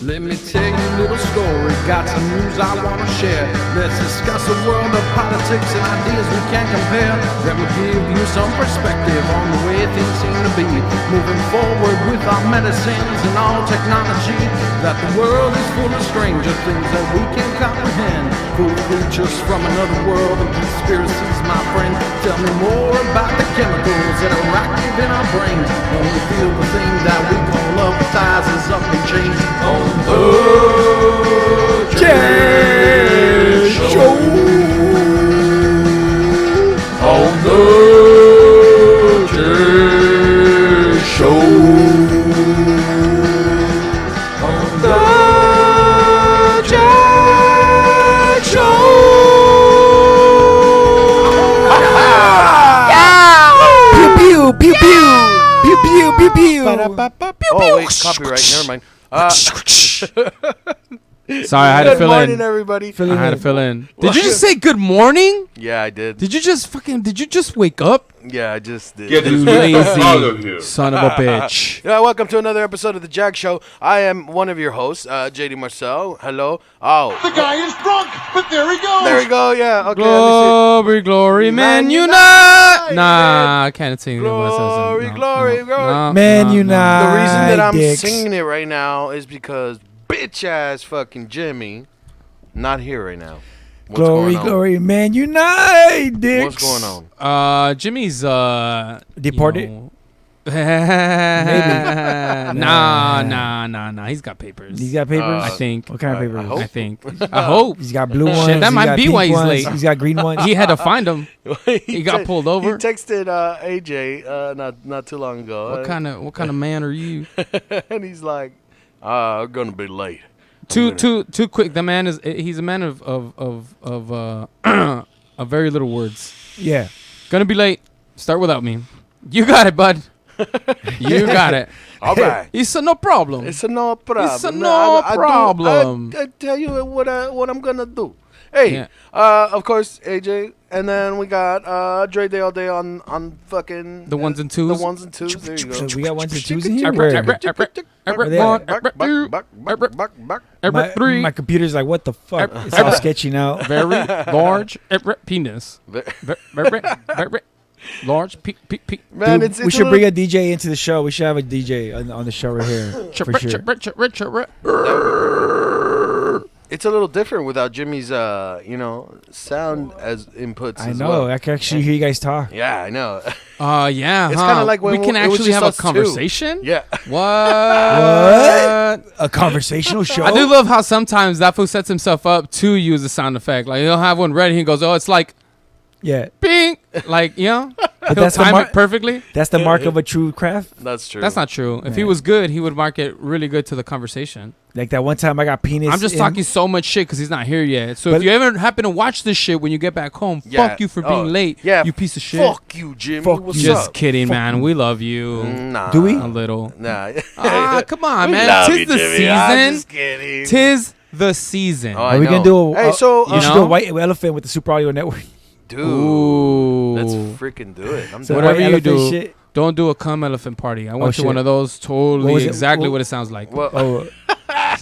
Let me tell you a little story, got some news I wanna share. Let's discuss a world of politics and ideas we can't compare. Let me give you some perspective on the way things seem to be. Moving forward with our medicines and all technology. That the world is full of stranger things that we can't comprehend. Cool creatures from another world and conspiracies, my friend. Tell me more about the chemicals that are active in our brains. When we feel the thing that we call love ties us up and change on the JAG Show. On the JAG Show. On the JAG Show. Pew pew pew pew pew pew pew. Oh wait, copyright. Never mind. Sorry, I had to Good fill morning, in. everybody. I had to fill in. Did you just say good morning? Yeah, I did. Did you just wake up? Yeah, I just did. Get You this out of here. lazy son of a bitch. Yeah, welcome to another episode of the JAG Show. I am one of your hosts, JD Marcel. Hello. Oh, The guy is drunk, but there he goes. there we go. Yeah. Okay. Glory, glory, man, unite. Nah, I can't sing. Glory, glory, glory. Man, no. unite. The reason that I'm dicks. singing it right now is because bitch ass fucking Jimmy not here right now. What's Glory, going on? glory, man, unite, dicks. What's going on? Jimmy's Deported? Maybe. Nah. He's got papers. He's got papers. I think. What kind of papers? I hope. I think. I hope. He's got blue ones. Shit, that he's might got be pink why he's ones, late. He's got green ones. He had to find him. He got pulled over. He texted AJ not too long ago. What kind of man are you? And he's like, I'm gonna be late. Too quick. The man he's a man of of very little words. Yeah. Gonna be late. Start without me. You got it, bud. You got it. All right. It's no problem. It's a no problem. It's a no problem. I tell you what I'm gonna do. Hey, Yeah. of course, AJ, and then we got Dre Day all day on fucking The ones and twos. The ones and twos. There you go. So we got ones and twos in here. Every Where? one, Back. every three. My computer's like, what the fuck? It's all sketchy now. Very large penis. Very large Man, Dude, it's we should bring a DJ into the show. We should have a DJ on the show right here. For sure. It's a little different without Jimmy's sound as inputs. I as know. well. I can actually hear you guys talk. Yeah, I know. Yeah. It's kinda like when we can it was actually just have a us two. conversation. Yeah. What? A conversational show? I do love how sometimes that fool sets himself up to use a sound effect. Like he'll have one ready. He goes, "Oh, it's like Yeah. bing," like he'll that's the time mark- it perfectly. That's the mark of a true craft. That's true. That's not true. If he Yeah. was good, he would mark it really good to the conversation. Like that one time I got penis. I'm just in- talking so much shit because he's not here yet. So But- if you ever happen to watch this shit when you get back home, Yeah. fuck you for being late. Yeah. You piece of shit. Fuck you, Jimmy. Fuck What's you. Just up? kidding, man. We love you. Nah. Do we? A little. Nah. Come on, We man. love Tis you, the Jimmy. I'm season. just kidding. Tis the season. Oh, I Are we know. gonna do a? Hey, so you should do know? a white elephant with the Super Audio Network. dude, Ooh. let's freaking do it. I'm So down. Whatever white you elephant do. shit. Don't do a cum elephant party. I went to shit. one of those. What Totally was it? exactly What- what it sounds like. Well, Oh.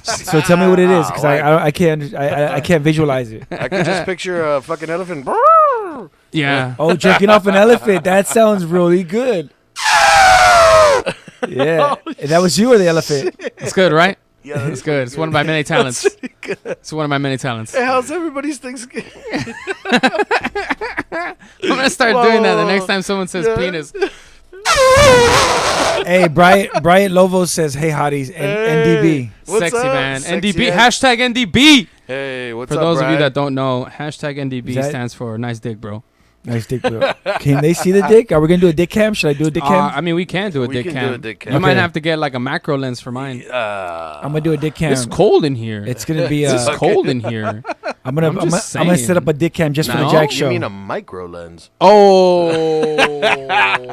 So tell me what it is, because I can't I can't visualize it. I can just picture a fucking elephant. Yeah. Oh, jerking off an elephant. That sounds really good. Yeah. And that was you or the elephant? It's good, right? Yeah, It's good. It's one of my many talents. It's one of my many talents. Hey, how's everybody's Thanksgiving? I'm gonna start doing that the next time someone says Yeah. penis. Hey, Brian Lovo says, "Hey, hotties, NDB." What's Sexy up? man. Sexy NDB. ass. Hashtag NDB. Hey, what's For up, those of you Brian? that don't know, hashtag NDB Is that- stands for nice dick, bro. Nice dick, bro. Can they see the dick? Are we gonna do a dick cam? Should I do a dick cam? I mean, we can do a We dick can cam. do a dick cam. You might Okay. have to get like a macro lens for mine. I'm gonna do a dick cam. It's cold in here. It's gonna be It's cold in here. I'm gonna set up a dick cam just for the JAG Show. You mean a micro lens? Oh.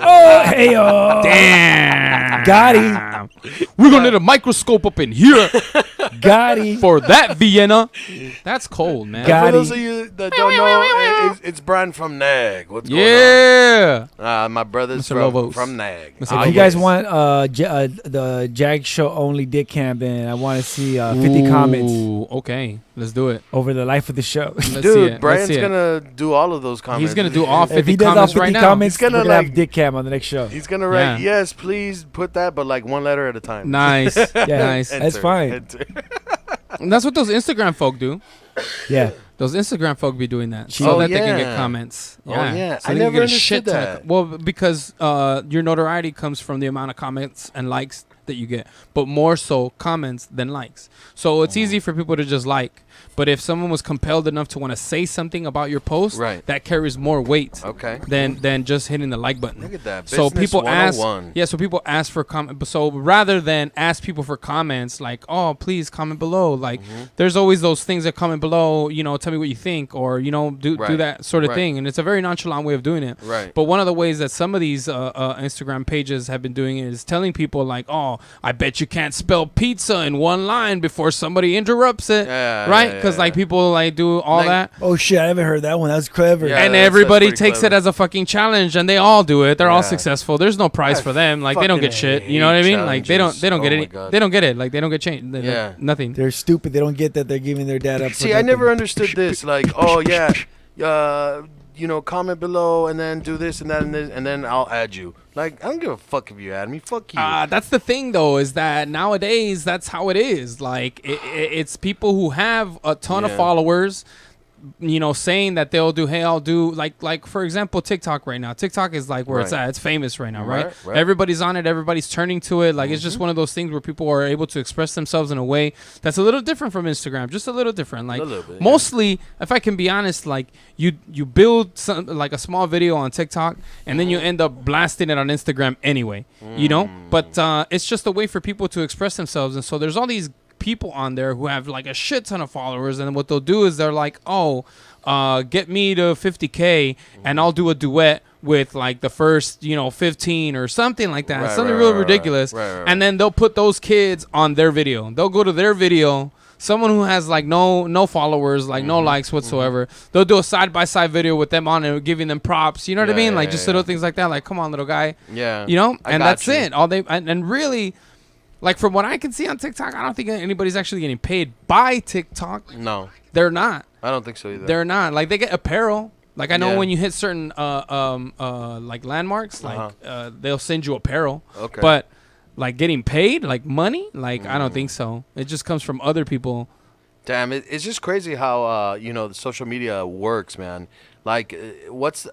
Oh, hey, damn. Got We're going to need a microscope up in here Got for that, Vienna. That's cold, man. Got For those of you that don't know, it's Brian from NAG. What's going on? My brother's from NAG. If you guys want the JAG Show only dick cam, then I want to see 50 comments. Okay, let's do it. Over the life of the show. Dude, Brian's going to do all of those comments. He's going to do all 50 if he does comments all 50 right now. comments, he's going to have dick cam on the next show. He's going to write, yes, please put that, but like one letter at a time. Nice. Nice. That's fine. And that's what those Instagram folk do. Yeah. Those Instagram folk be doing that so that they can get comments. Yeah. Oh, yeah. So I never understood that. Well, because your notoriety comes from the amount of comments and likes that you get, but more so comments than likes. So it's easy for people to just like. But if someone was compelled enough to want to say something about your post, that carries more weight than just hitting the like button. Look at that. So Business people ask, 101. so people ask for comment. So rather than ask people for comments, like, oh, please comment below. Like, there's always those things that comment below. You know, tell me what you think, or do that sort of thing. And it's a very nonchalant way of doing it. Right. But one of the ways that some of these Instagram pages have been doing it is telling people like, oh, I bet you can't spell pizza in one line before somebody interrupts it. Right? Because like people like do all that. Oh shit, I haven't heard that one. That was clever. Yeah, and everybody takes it as a fucking challenge, and they all do it. They're all successful. There's no prize for them. Like they don't get shit. You know what I mean? Like they don't get any. They don't get it. Like they don't get changed. Nothing. They're stupid. They don't get that they're giving their dad up. See, I never understood this. Like, oh yeah, comment below and then do this and that and then I'll add you. Like, I don't give a fuck if you add me. Fuck you. That's the thing, though, is that nowadays that's how it is. Like, it's people who have a ton of followers, saying that they'll do, hey, I'll do, like for example, TikTok right now. TikTok is like where it's at. It's famous right now, right? Everybody's on it. Everybody's turning to it. Like, it's just one of those things where people are able to express themselves in a way that's a little different from Instagram. Just a little different. Like, mostly, if I can be honest, like, you build like a small video on TikTok, and then you end up blasting it on Instagram anyway, But it's just a way for people to express themselves. And so there's all these people on there who have like a shit ton of followers, and what they'll do is they're like, get me to 50K and I'll do a duet with like the first 15 or something like that, something real ridiculous. And then they'll put those kids on their video. They'll go to their video, someone who has like no followers, like no likes whatsoever. They'll do a side-by-side video with them on it, giving them props, you know what I mean? Like just little things like that, like, come on, little guy. And that's it. All they and really, like, from what I can see on TikTok, I don't think anybody's actually getting paid by TikTok. No. They're not. I don't think so either. They're not. Like, they get apparel. Like, I know when you hit certain, like, landmarks, like, they'll send you apparel. Okay. But, like, getting paid, like, money, like, I don't think so. It just comes from other people. Damn, it's just crazy how, the social media works, man. Like,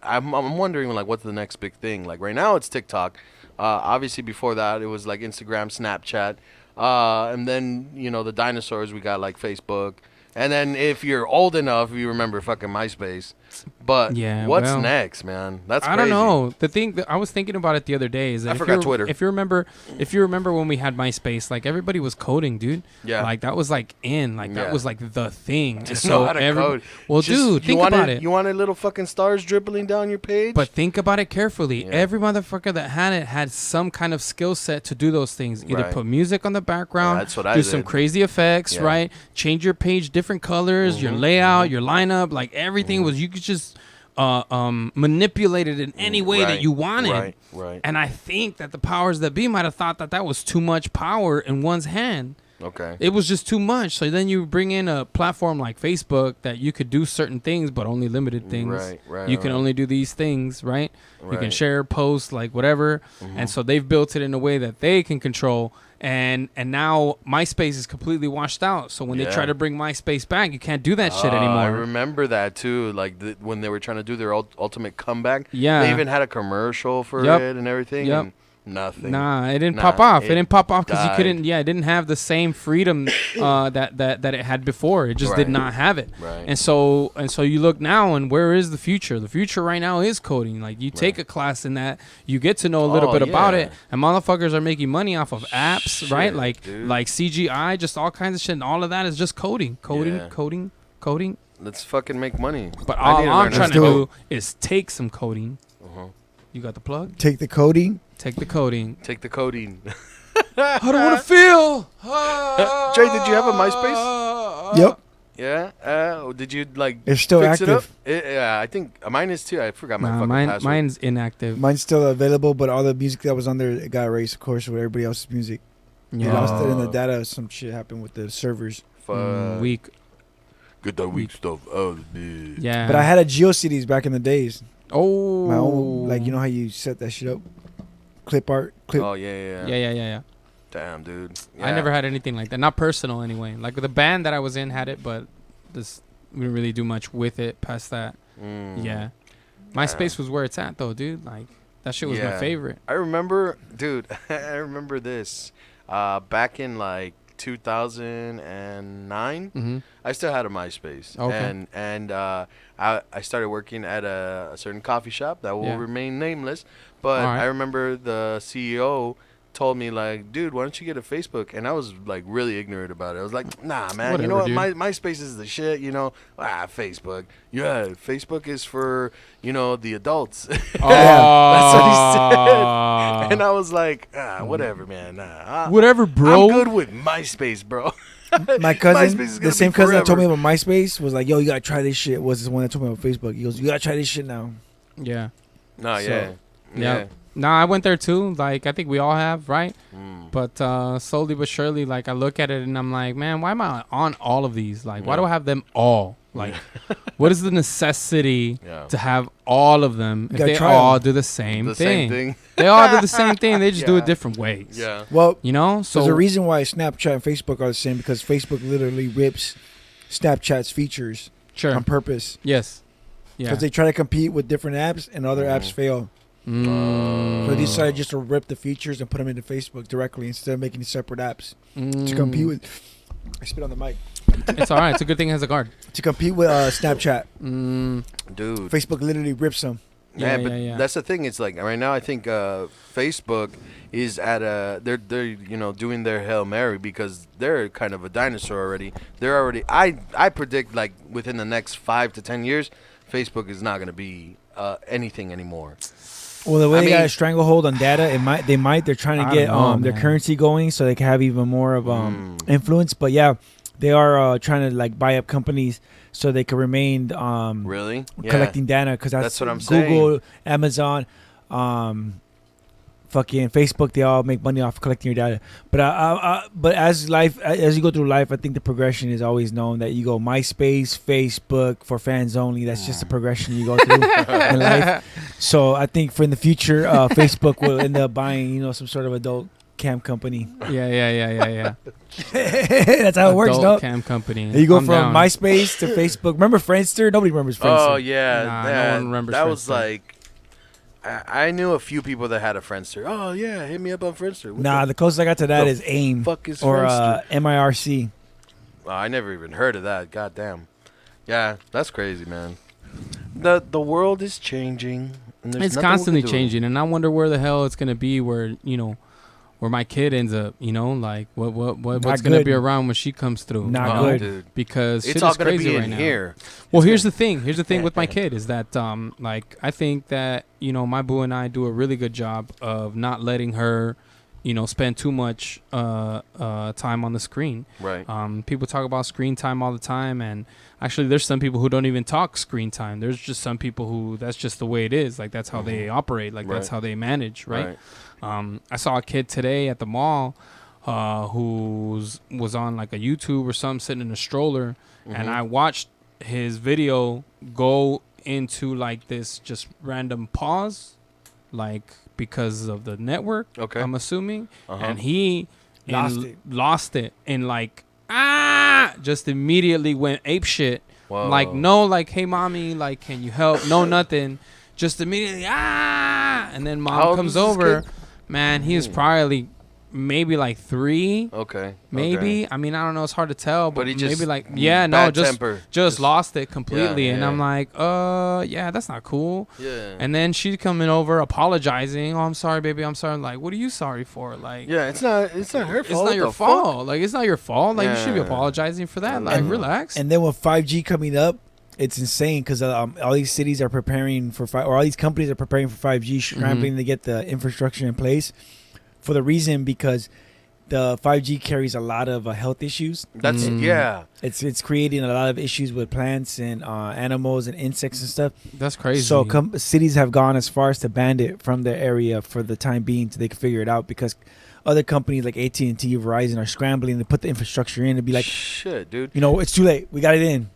I'm wondering, like, what's the next big thing? Like, right now it's TikTok. Obviously, before that, it was like Instagram, Snapchat. And then, the dinosaurs, we got like Facebook. And then if you're old enough, you remember fucking MySpace. But what's next, man? That's crazy. I don't know. The thing that I was thinking about it the other day is that I forgot Twitter. If you remember when we had MySpace, like everybody was coding, dude. Yeah. Like that was like that was like the thing. Just know how to code. Well, dude, think about it. You wanted little fucking stars dribbling down your page? But think about it carefully. Yeah. Every motherfucker that had it had some kind of skill set to do those things. Either put music on the background, that's what I do did. Some crazy effects, right? Change your page, different colors, your layout, your lineup, like everything was, you could just manipulate it in any way that you wanted. Right. And I think that the powers that be might have thought that was too much power in one's hand. Okay. It was just too much. So then you bring in a platform like Facebook that you could do certain things, but only limited things. Right. You can only do these things, right? You can share, post, like whatever. And so they've built it in a way that they can control. And now MySpace is completely washed out. So when they try to bring MySpace back, you can't do that shit anymore. I remember that too. Like when they were trying to do their ultimate comeback. Yeah. They even had a commercial for it and everything. Yep. And nothing. Nah, it didn't pop off. It didn't pop off because you couldn't. Yeah, it didn't have the same freedom that it had before. It just did not have it. Right. And so you look now, and where is the future? The future right now is coding. Like you take a class in that, you get to know a little bit about it, and motherfuckers are making money off of apps, right? Like CGI, just all kinds of shit, and all of that is just coding. Let's fucking make money. But I need all I'm learn trying how to do do is take some coding. Uh-huh. You got the plug? Take the coding. Take the coding. Take the codeine. How do I want to feel? Jay, did you have a MySpace? Yep. Yeah. Did you like? It's still fix it up? active. Yeah, I think mine is too. I forgot my Nah, fucking password. mine's inactive. Mine's still available, but all the music that was on there it got erased, of course, with everybody else's music. They Yeah. lost it in the data. Some shit happened with the servers. Fuck. Weak. Get that weak stuff out of me. Yeah. But I had a GeoCities back in the days. Oh. My own, like, you know how you set that shit up? Clip art. Oh yeah. Yeah. Damn, dude. I Yeah. never had anything like that. Not personal, anyway. Like the band that I was in had it, but this we didn't really do much with it past that. Yeah. MySpace was where it's at, though, dude. Like that shit was my Yeah. favorite. I remember, dude. I remember this. Back in like 2009, Mm-hmm. I still had a MySpace. Okay. And I started working at a certain coffee shop that will Yeah. remain nameless. But All right. I remember the CEO told me, like, dude, why don't you get a Facebook? And I was like really ignorant about it. I was like, nah, man. You know what? Whatever, dude. MySpace is the shit. You know, Facebook. Yeah, Facebook is for the adults. That's what he said. And I was like, whatever, man. Whatever, bro. I'm good with MySpace, bro. My MySpace cousin, is the gonna same be cousin that told me forever. about MySpace, was like, yo, you gotta try this shit. Was the one that told me about Facebook. He goes, you gotta try this shit now. Yeah. No, So- yeah. Yeah. Nah, I went there too. Like I think we all have, right? Mm. But slowly but surely, like I look at it and I'm like, man, why am I on all of these? Like, why do I have them all? Like, what is the necessity Yeah. to have all of them if gotta they try all 'em. do the same The thing? same thing. They all do the same thing. They just do Yeah. it different ways. Yeah. Well, You know? So there's a reason why Snapchat and Facebook are the same, because Facebook literally rips Snapchat's features sure. on purpose. Yes. Yeah. Because they try to compete with different apps and other apps fail. Mm. So they decided just to rip the features and put them into Facebook directly instead of making separate apps to Mm. compete with. I spit on the mic. It's all right. It's a good thing it has a guard. To compete with Snapchat, Mm. Dude. Facebook literally rips them. Yeah, Yeah, but yeah. that's the thing. It's like right now, I think Facebook is at they're doing their Hail Mary because they're kind of a dinosaur already. They're already I predict like within the next 5 to 10 years, Facebook is not gonna be anything anymore. Well, the way I they got mean- a stranglehold on data, they're trying I to get don't know, their man. currency going so they can have even more of influence. But yeah, they are trying to like buy up companies so they can remain Really? Yeah. collecting data, because That's what I'm Google, Amazon, fucking Facebook, they all make money off collecting your data. But as you go through life, I think the progression is always known that you go MySpace, Facebook for fans only. That's just the progression you go through in life. So I think for in the future, Facebook will end up buying some sort of adult cam company. Yeah. That's how it works, Adult no? cam company. You go I'm from down. MySpace to Facebook. Remember Friendster? Nobody remembers Friendster. Oh yeah, Nah, no that, one remembers that was Friendster. like. I knew a few people that had a Friendster. Oh yeah, hit me up on Friendster. What Nah, the closest I got to that the is AIM fuck is or Friendster? MIRC. Oh, I never even heard of that. God damn. Yeah, that's crazy, man. The world is changing. And there's It's nothing we constantly can do. changing, and I wonder where the hell it's gonna be. Where my kid ends up. Like what's gonna good. be around when she comes through. Not Oh, good. dude. Because It's shit all is gonna crazy be right in now. here. Well, here's the thing. Here's the thing with my kid is that like I think that my boo and I do a really good job of not letting her spend too much time on the screen. Right. People talk about screen time all the time, and actually there's some people who don't even talk screen time. There's just some people who that's just the way it is. Like that's how they operate. Like that's Right. how they manage, right? I saw a kid today at the mall who was on like a YouTube or something, sitting in a stroller, and I watched his video go into like this just random pause, like because of the network. Okay. I'm assuming, Uh-huh. and he Lost it. and like just immediately went ape shit. Whoa. Like no, like hey mommy, like can you help? No, nothing. Just immediately and then How mom old comes was this over. kid? Man, he was probably maybe like 3. Okay. Maybe. I mean, I don't know. It's hard to tell, but, But he just maybe like bad temper. just lost it completely. Yeah, and yeah. I'm like, yeah, that's not cool. Yeah. And then she's coming over apologizing. Oh, I'm sorry, baby. I'm sorry. Like, what are you sorry for? Like, Yeah, it's not her fault. it's not What your the fault. Like, it's not your fault. Like, you should be Yeah. apologizing for that. Like, And- relax. And then with 5G coming up, it's insane because all these cities are preparing for or all these companies are preparing for 5G, scrambling to get the infrastructure in place for the reason because the 5G carries a lot of health issues. That's It's creating a lot of issues with plants and animals and insects and stuff. That's crazy. So cities have gone as far as to ban it from their area for the time being so they can figure it out because other companies like AT&T, Verizon are scrambling to put the infrastructure in and be like, shit, dude. you know, it's too late. We got it in.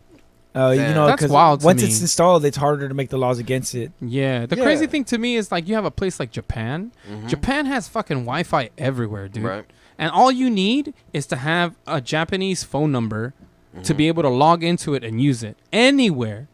You know, that's 'cause wild to once me. it's installed, it's harder to make the laws against it. Yeah, the crazy thing to me is like you have a place like Japan. Japan has fucking Wi-Fi everywhere, dude. Right. And all you need is to have a Japanese phone number to be able to log into it and use it anywhere.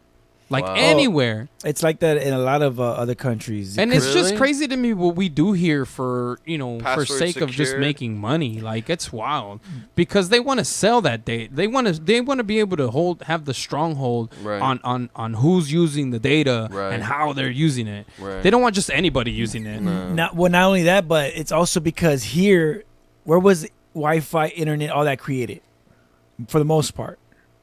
Like anywhere. It's like that in a lot of other countries. And it's just Really? crazy to me what we do here for, you know, Password for sake of just secured. making money. Like it's wild because they want to sell that data. They want to be able to have the stronghold Right. on who's using the data Right. and how they're using it. Right. They don't want just anybody using it. not only that, but it's also because here, where was Wi-Fi, internet, all that created? For the most part.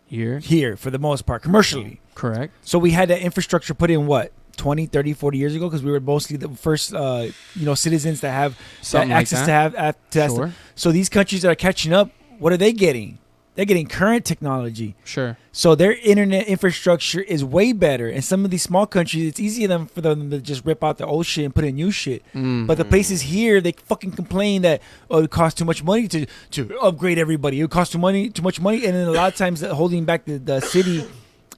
Here, for the most part, commercially. Correct. So we had that infrastructure put in, what, 20, 30, 40 years ago? Because we were mostly the first, citizens that have Something that like access that. to have to Sure. So these countries that are catching up, what are they getting? They're getting current technology. Sure. So their internet infrastructure is way better. And some of these small countries, it's easier for them to just rip out the old shit and put in new shit. But the places here, they fucking complain that it costs too much money to upgrade everybody. It costs too much money, and then a lot of times holding back the city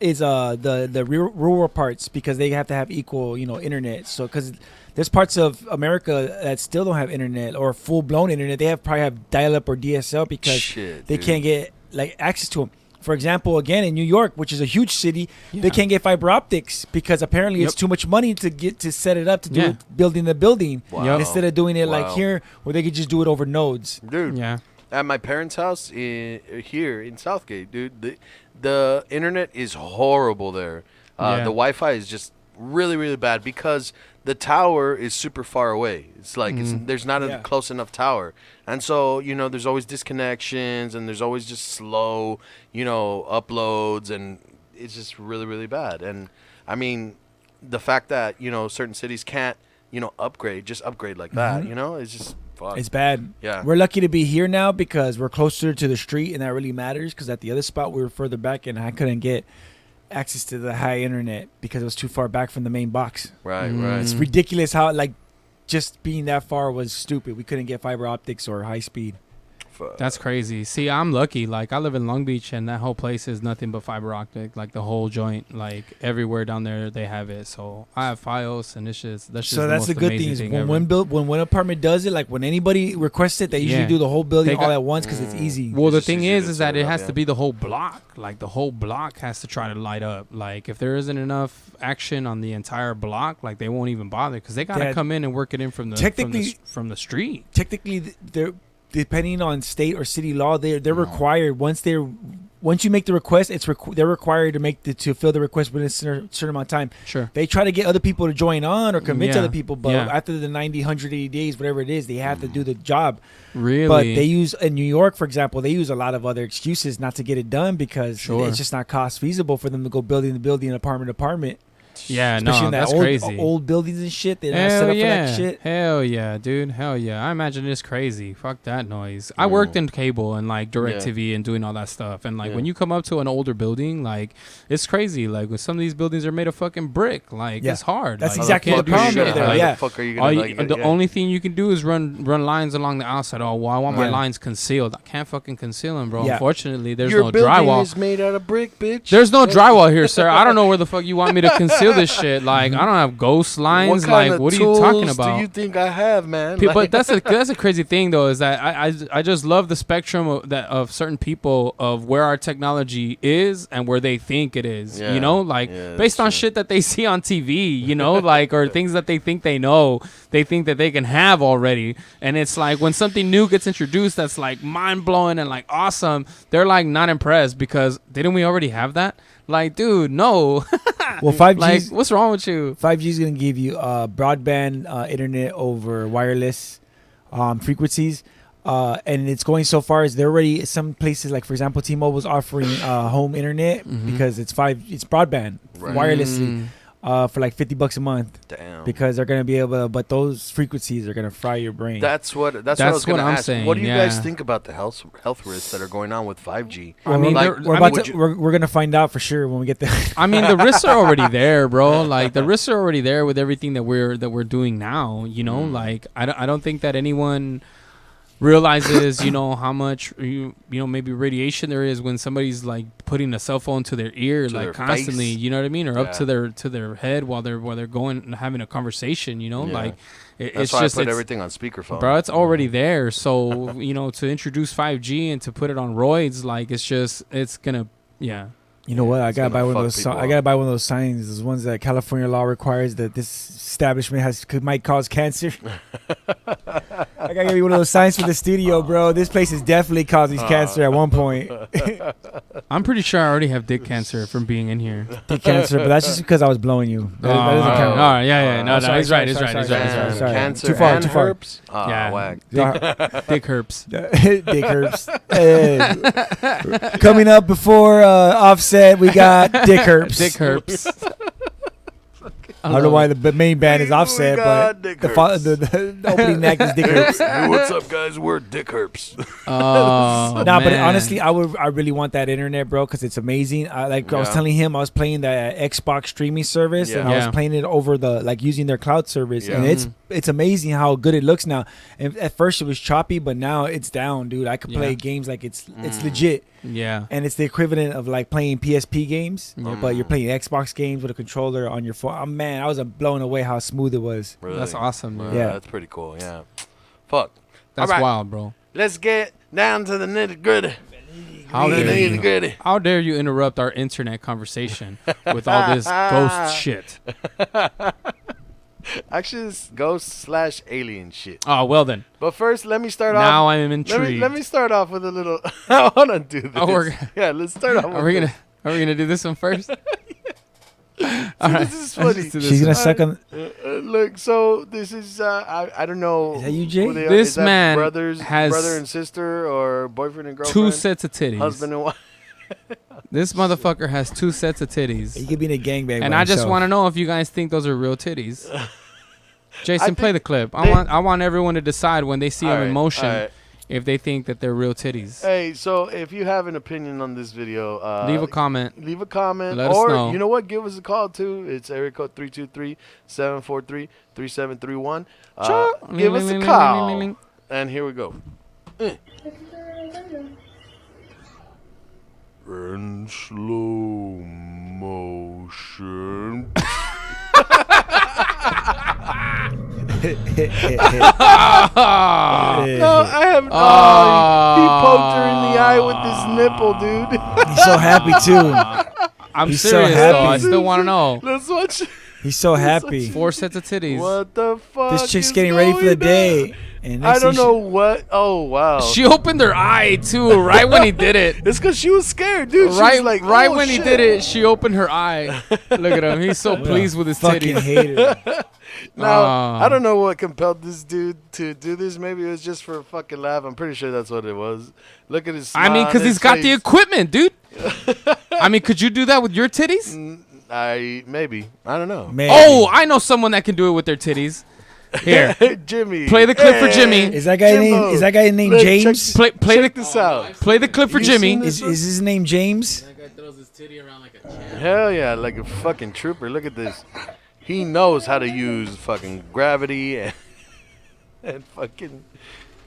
is the rural parts because they have to have equal internet. So because there's parts of America that still don't have internet or full blown internet. They probably have dial up or DSL because they can't get like access to them. For example, again in New York, which is a huge city, they can't get fiber optics because apparently it's too much money to set it up to do it building the building instead of doing it like here where they could just do it over nodes. Dude. Yeah. At my parents' house here in Southgate, dude, the internet is horrible there. The Wi-Fi is just really, really bad because the tower is super far away. It's like there's not a close enough tower. And so, there's always disconnections and there's always just slow, uploads, and it's just really, really bad. And I mean, the fact that, certain cities can't, upgrade like that, it's just fuck. It's bad. Yeah. We're lucky to be here now because we're closer to the street and that really matters because at the other spot we were further back and I couldn't get access to the high internet because it was too far back from the main box. Right. It's ridiculous how just being that far was stupid. We couldn't get fiber optics or high speed. That's crazy. See, I'm lucky. Like I live in Long Beach, and that whole place is nothing but fiber optic. Like the whole joint, like everywhere down there, they have it. So I have Fios, and that's just so that's the most good thing amazing is thing when ever. one apartment does it, like when anybody requests it, they usually do the whole building all at once because it's easy. Well, the It's just thing easier is to that set it it up, has to be the whole block. Like the whole block has to try to light up. Like if there isn't enough action on the entire block, like they won't even bother because they gotta come in and work it in from the street. Technically, they're depending on state or city law, they're required once you make the request, they're required to fill the request within a certain amount of time. Sure. They try to get other people to join on or convince Yeah. other people, but after the 90, 180 days, whatever it is, they have to do the job. Really? But they use in New York, for example, they use a lot of other excuses not to get it done because Sure. it's just not cost feasible for them to go building apartment to apartment. Yeah, Especially no, in that that's crazy. old buildings and shit. They're not set Hell up yeah. for that shit. Hell yeah, dude. Hell yeah. I imagine it's crazy. Fuck that noise. I worked in cable and like DirecTV and doing all that stuff. And like when you come up to an older building, like it's crazy. Like when some of these buildings are made of fucking brick, like it's hard. That's like, exactly you the can't do problem shit. over there. How Yeah. the fuck are you gonna The only thing you can do is run lines along the outside. Oh, well, I want my lines concealed. I can't fucking conceal them, bro. Yeah. Unfortunately, there's Your no building drywall. is made out of brick, bitch. There's no drywall here, sir. I don't know where the fuck you want me to conceal this shit. Like, I don't have ghost lines. What kind Like, of what are you talking tools about? do you think I have, man? But that's a crazy thing though, is that I just love the spectrum of certain people of where our technology is and where they think it is. Yeah. You know, like Yeah, based on that's true. shit that they see on TV. You know, like or things that they think they know, they think that they can have already. And it's like when something new gets introduced that's like mind blowing and like awesome, they're like not impressed because didn't we already have that? Like, dude, no. Well, 5G. Like, what's wrong with you? 5G is going to give you broadband internet over wireless frequencies. And it's going so far as they're already some places, like for example, T-Mobile's offering home internet because it's broadband wirelessly. For like $50 a month. Damn. Because they're gonna be able to, but those frequencies are gonna fry your brain. That's what I was gonna ask. saying, what do you guys think about the health risks that are going on with 5G? I mean, we're gonna find out for sure when we get there. I mean, the risks are already there, bro. Like the risks are already there with everything that we're doing now. You know, like I don't think that anyone realizes, how much maybe radiation there is when somebody's like putting a cell phone to their ear to like their constantly face. You know what I mean, or up to their head while they're going and having a conversation, like that's why I put everything on speakerphone, bro. It's already there. So to introduce 5G and to put it on roids, like it's gonna You know what? I gotta buy one of those. I gotta buy one of those signs. Those ones that California law requires that this establishment might cause cancer. I gotta give you one of those signs for the studio, bro. This place is definitely causing cancer at one point. I'm pretty sure I already have dick cancer from being in here. Dick cancer, but that's just because I was blowing you. That doesn't count. All right, yeah. No, he's right. He's right. Cancer too far. herpes? Yeah, whack. Dick herpes. Dick herpes. Coming up before Offset, we got Dick herpes. Dick herpes. I don't know why the main band is Offset, but the opening act is Dick Herps. Hey, what's up, guys? We're Dick Herps. But honestly, I really want that internet, bro, because it's amazing. I was telling him, I was playing the Xbox streaming service, and I was playing it over using their cloud service, and it's amazing how good it looks now. And at first it was choppy, but now it's down, dude. I could play games like it's legit. Yeah. And it's the equivalent of like playing PSP games, but you're playing Xbox games with a controller on your phone. Oh, man, I was blown away how smooth it was. Really? That's awesome, man. Yeah. That's pretty cool, yeah. Fuck. That's wild, bro. Let's get down to the nitty-gritty. How dare you interrupt our internet conversation with all this ghost shit? Actually, it's ghost/alien shit. Oh, well then. But first, let me start off. Now I am intrigued. Let me start off with a little. I want to do this. Let's start off. Are we gonna do this one first? This is funny. She's gonna suck on. Look, so this is I don't know. Is that you, Jay? This man brother and sister or boyfriend and girlfriend. 2 sets of titties. Husband and wife. This motherfucker has 2 sets of titties. He could be in a gangbang. And I just want to know if you guys think those are real titties. Jason, play the clip. I want everyone to decide when they see them in motion if they think that they're real titties. Hey, so if you have an opinion on this video, leave a comment. Let us know. You know what? Give us a call too. It's area code 323-743-3731. Give us a call. And here we go. In slow motion. No, I have. He poked her in the eye with this nipple, dude. He's so happy too. I'm serious though. I still want to know. Let's watch. He's so happy. 4 sets of titties. What the fuck? This chick's getting ready for the day. And I don't know what. Oh wow. She opened her eye too, right when he did it. It's because she was scared, dude. Right, she was like, right oh, when shit. he did it, she opened her eye. Look at him. He's so pleased with his fucking titties. hater. Now, I don't know what compelled this dude to do this. Maybe it was just for a fucking laugh. I'm pretty sure that's what it was. Look at his smile. I mean, because he's got the equipment, dude. I mean, could you do that with your titties? Maybe. I don't know. Maybe. Oh, I know someone that can do it with their titties. Here, Jimmy. Play the clip for Jimmy. Is that guy named James? Check this out. Play the clip for Jimmy. Is his name James? That guy throws his titty around like a champ. Hell yeah, like a fucking trooper. Look at this. He knows how to use fucking gravity and fucking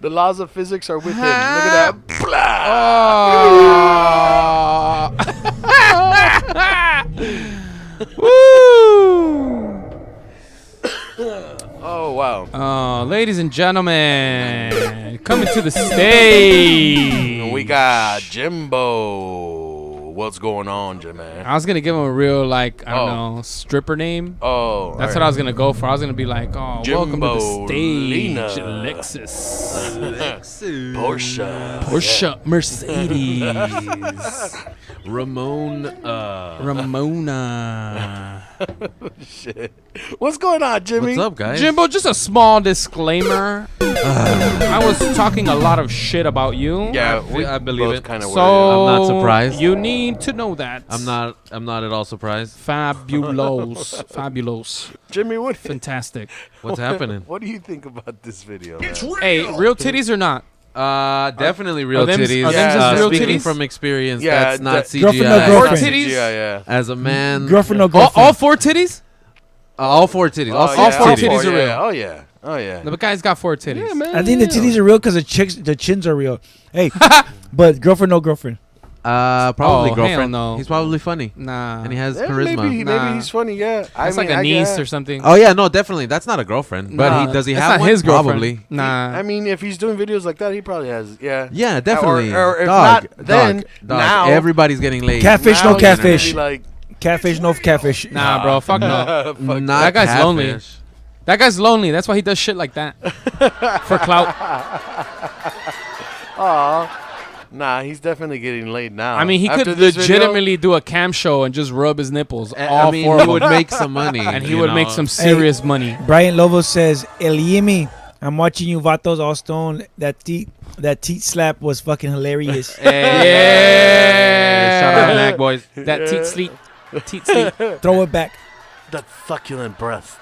the laws of physics are with him. Look at that. Woo! Oh wow. Ladies and gentlemen, coming to the stage. We got Jimbo. What's going on, Jimmy? I was gonna give him a real I don't know, stripper name. Oh, that's what I was gonna go for. I was gonna be like, welcome to the stage, Lena. Lexus, Porsche, Mercedes. Ramona. Shit. What's going on, Jimmy? What's up, guys? Jimbo, just a small disclaimer. I was talking a lot of shit about you. Yeah, I believe both it. kind of So I'm not surprised. You need to know that. I'm not at all surprised. Fabulous. Fabulous. Jimmy, Fantastic. What's happening? what do you think about this video? Hey, real titties or not? Definitely real are them- titties. are them just real Speaking titties? from experience, Yeah, that's not CGI. Girlfriend, no Four girlfriend. titties? Yeah. As a man, Girlfriend, no All, girlfriend. all four titties? all four titties. All yeah, six four titties. titties are real. Yeah. Oh yeah. The guy's got four titties. Yeah, man. I think the titties are real because the chins are real. Hey, but girlfriend, no girlfriend. Probably Oh, girlfriend. hell no. He's probably funny, Nah. and he has Yeah, charisma. Maybe Nah. he's funny. Yeah, That's like a niece or something. Oh yeah, no, definitely. That's not a girlfriend. But Nah, does he that's have not one? his girlfriend. Probably. Nah. I mean, if he's doing videos like that, he probably has. Yeah. Yeah, definitely. Or if dog, not, then dog. now Everybody's getting laid. Catfish, now no he's gonna catfish. be Like, Catfish, no catfish. Nah, bro. Fuck no. Not That guy's lonely. catfish. That guy's lonely. That's why he does shit like that. For clout. aw. Nah, he's definitely getting laid now. I mean, he After could this video- legitimately do a cam show and just rub his nipples. I All mean, four he of would them. make some money, And he you would know. make some serious money. Brian Lovo says, El Yimi, I'm watching you vatos all stone. That teat slap was fucking hilarious. Yeah. Shout out, Mac boys. That teat sleep. Teat sleep. Throw it back. that succulent breath.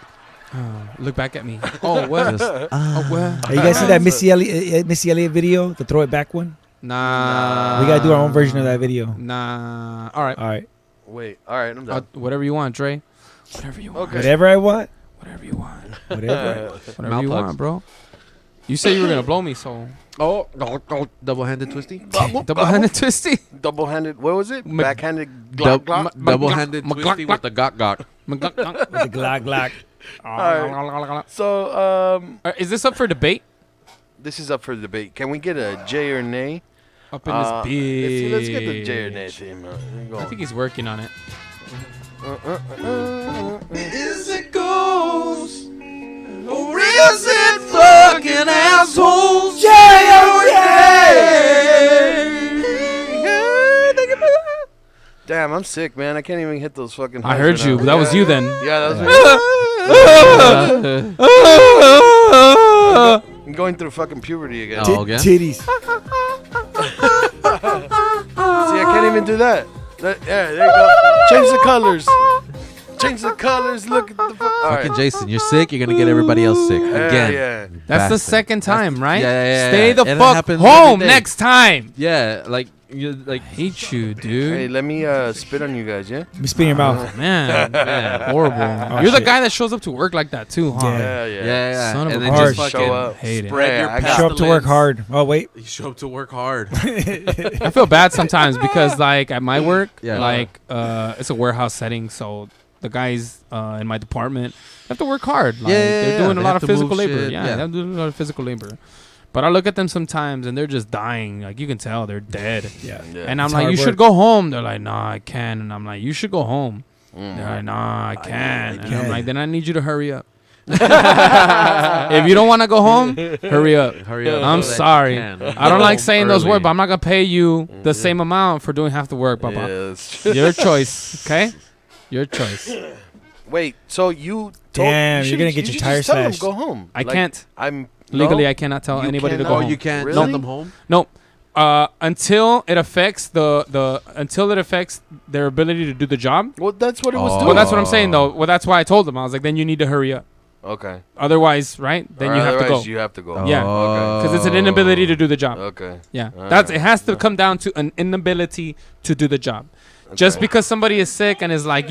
Look back at me. Oh, what? Oh, what? Hey, you guys see that Missy Elliott video? The throw it back one? Nah. We gotta do our own version of that video. Nah. All right. All right. Wait, all right, I'm done. Whatever you want, Dre. Whatever you want. Okay. Whatever I want. Whatever you want. Whatever. Whatever you Mouth want, bro. You said you were gonna blow me, so Oh, double-handed twisty. double-handed twisty. Double-handed. What was it? Ma- Backhanded glock glock. Double-handed Ma- twisty with the gok gok. With the glock glock. So, Is this up for debate? this is up for debate. Can we get a J or nay? Up in this bitch. Let's get the J or nay theme. I think he's working on it. Is it ghost? Or is it fucking assholes? Damn, I'm sick, man. I can't even hit those fucking. I highs heard right you. now. That was you then. Yeah, that was me. I'm going through fucking puberty again. Oh, okay. Titties. See, I can't even do that. Yeah, there you go. Change the colors. Change the colors. Look at the. All Fucking right. Jason, you're sick. You're gonna get everybody else sick again. Yeah. That's the Bastard. second time, right? yeah, Stay yeah. the It fuck happens home every day. next time. Yeah, like you like. Hate you, Hey, dude. let me spit on you guys, yeah? Me spit in your mouth. Man, Man. horrible. You're the shit. guy that shows up to work like that too, huh? Yeah. Yeah. Son of and a then bitch. just fucking Show up. Hate it. spread Yeah, your I got- Show up to work pestilence. hard. Oh, wait. You show up to work hard. I feel bad sometimes because like at my work, Yeah. like it's a warehouse setting, so the guys in my department have to work hard. Like, they're doing a They lot have of to physical move labor. shit. Yeah, they're doing a lot of physical labor. But I look at them sometimes and they're just dying. Like you can tell they're dead. Yeah. And I'm It's like, hard you should work. go home. They're like, nah, I can't. And I'm like, you should go home. They're like, nah, I can't. And I'm can't. like, then I need you to hurry up. If you don't want to go home, hurry up. Hurry up. I'm so that sorry. you can I don't like go saying those early. words, but I'm not gonna pay you the same amount for doing half the work, Papa. Yes. Your choice, okay? Your choice. Wait, so you told Damn, you you're gonna should- get you your should tires just tell them slashed. Go home. I can't. I'm Legally, no? I cannot tell You anybody to cannot? go Oh, home. you can't Really? send them home. No. Until it affects until it affects their ability to do the job. Well, that's what it was Oh. doing. Well, that's what I'm saying though. Well, that's why I told them. I was like, then you need to hurry up. Okay. Otherwise, right? Then Or you have to go. otherwise You have to go. Yeah. Okay. Because it's an inability to do the job. Okay. Yeah, Alright. it has to come down to an inability to do the job. Just Okay. because somebody is sick and is like,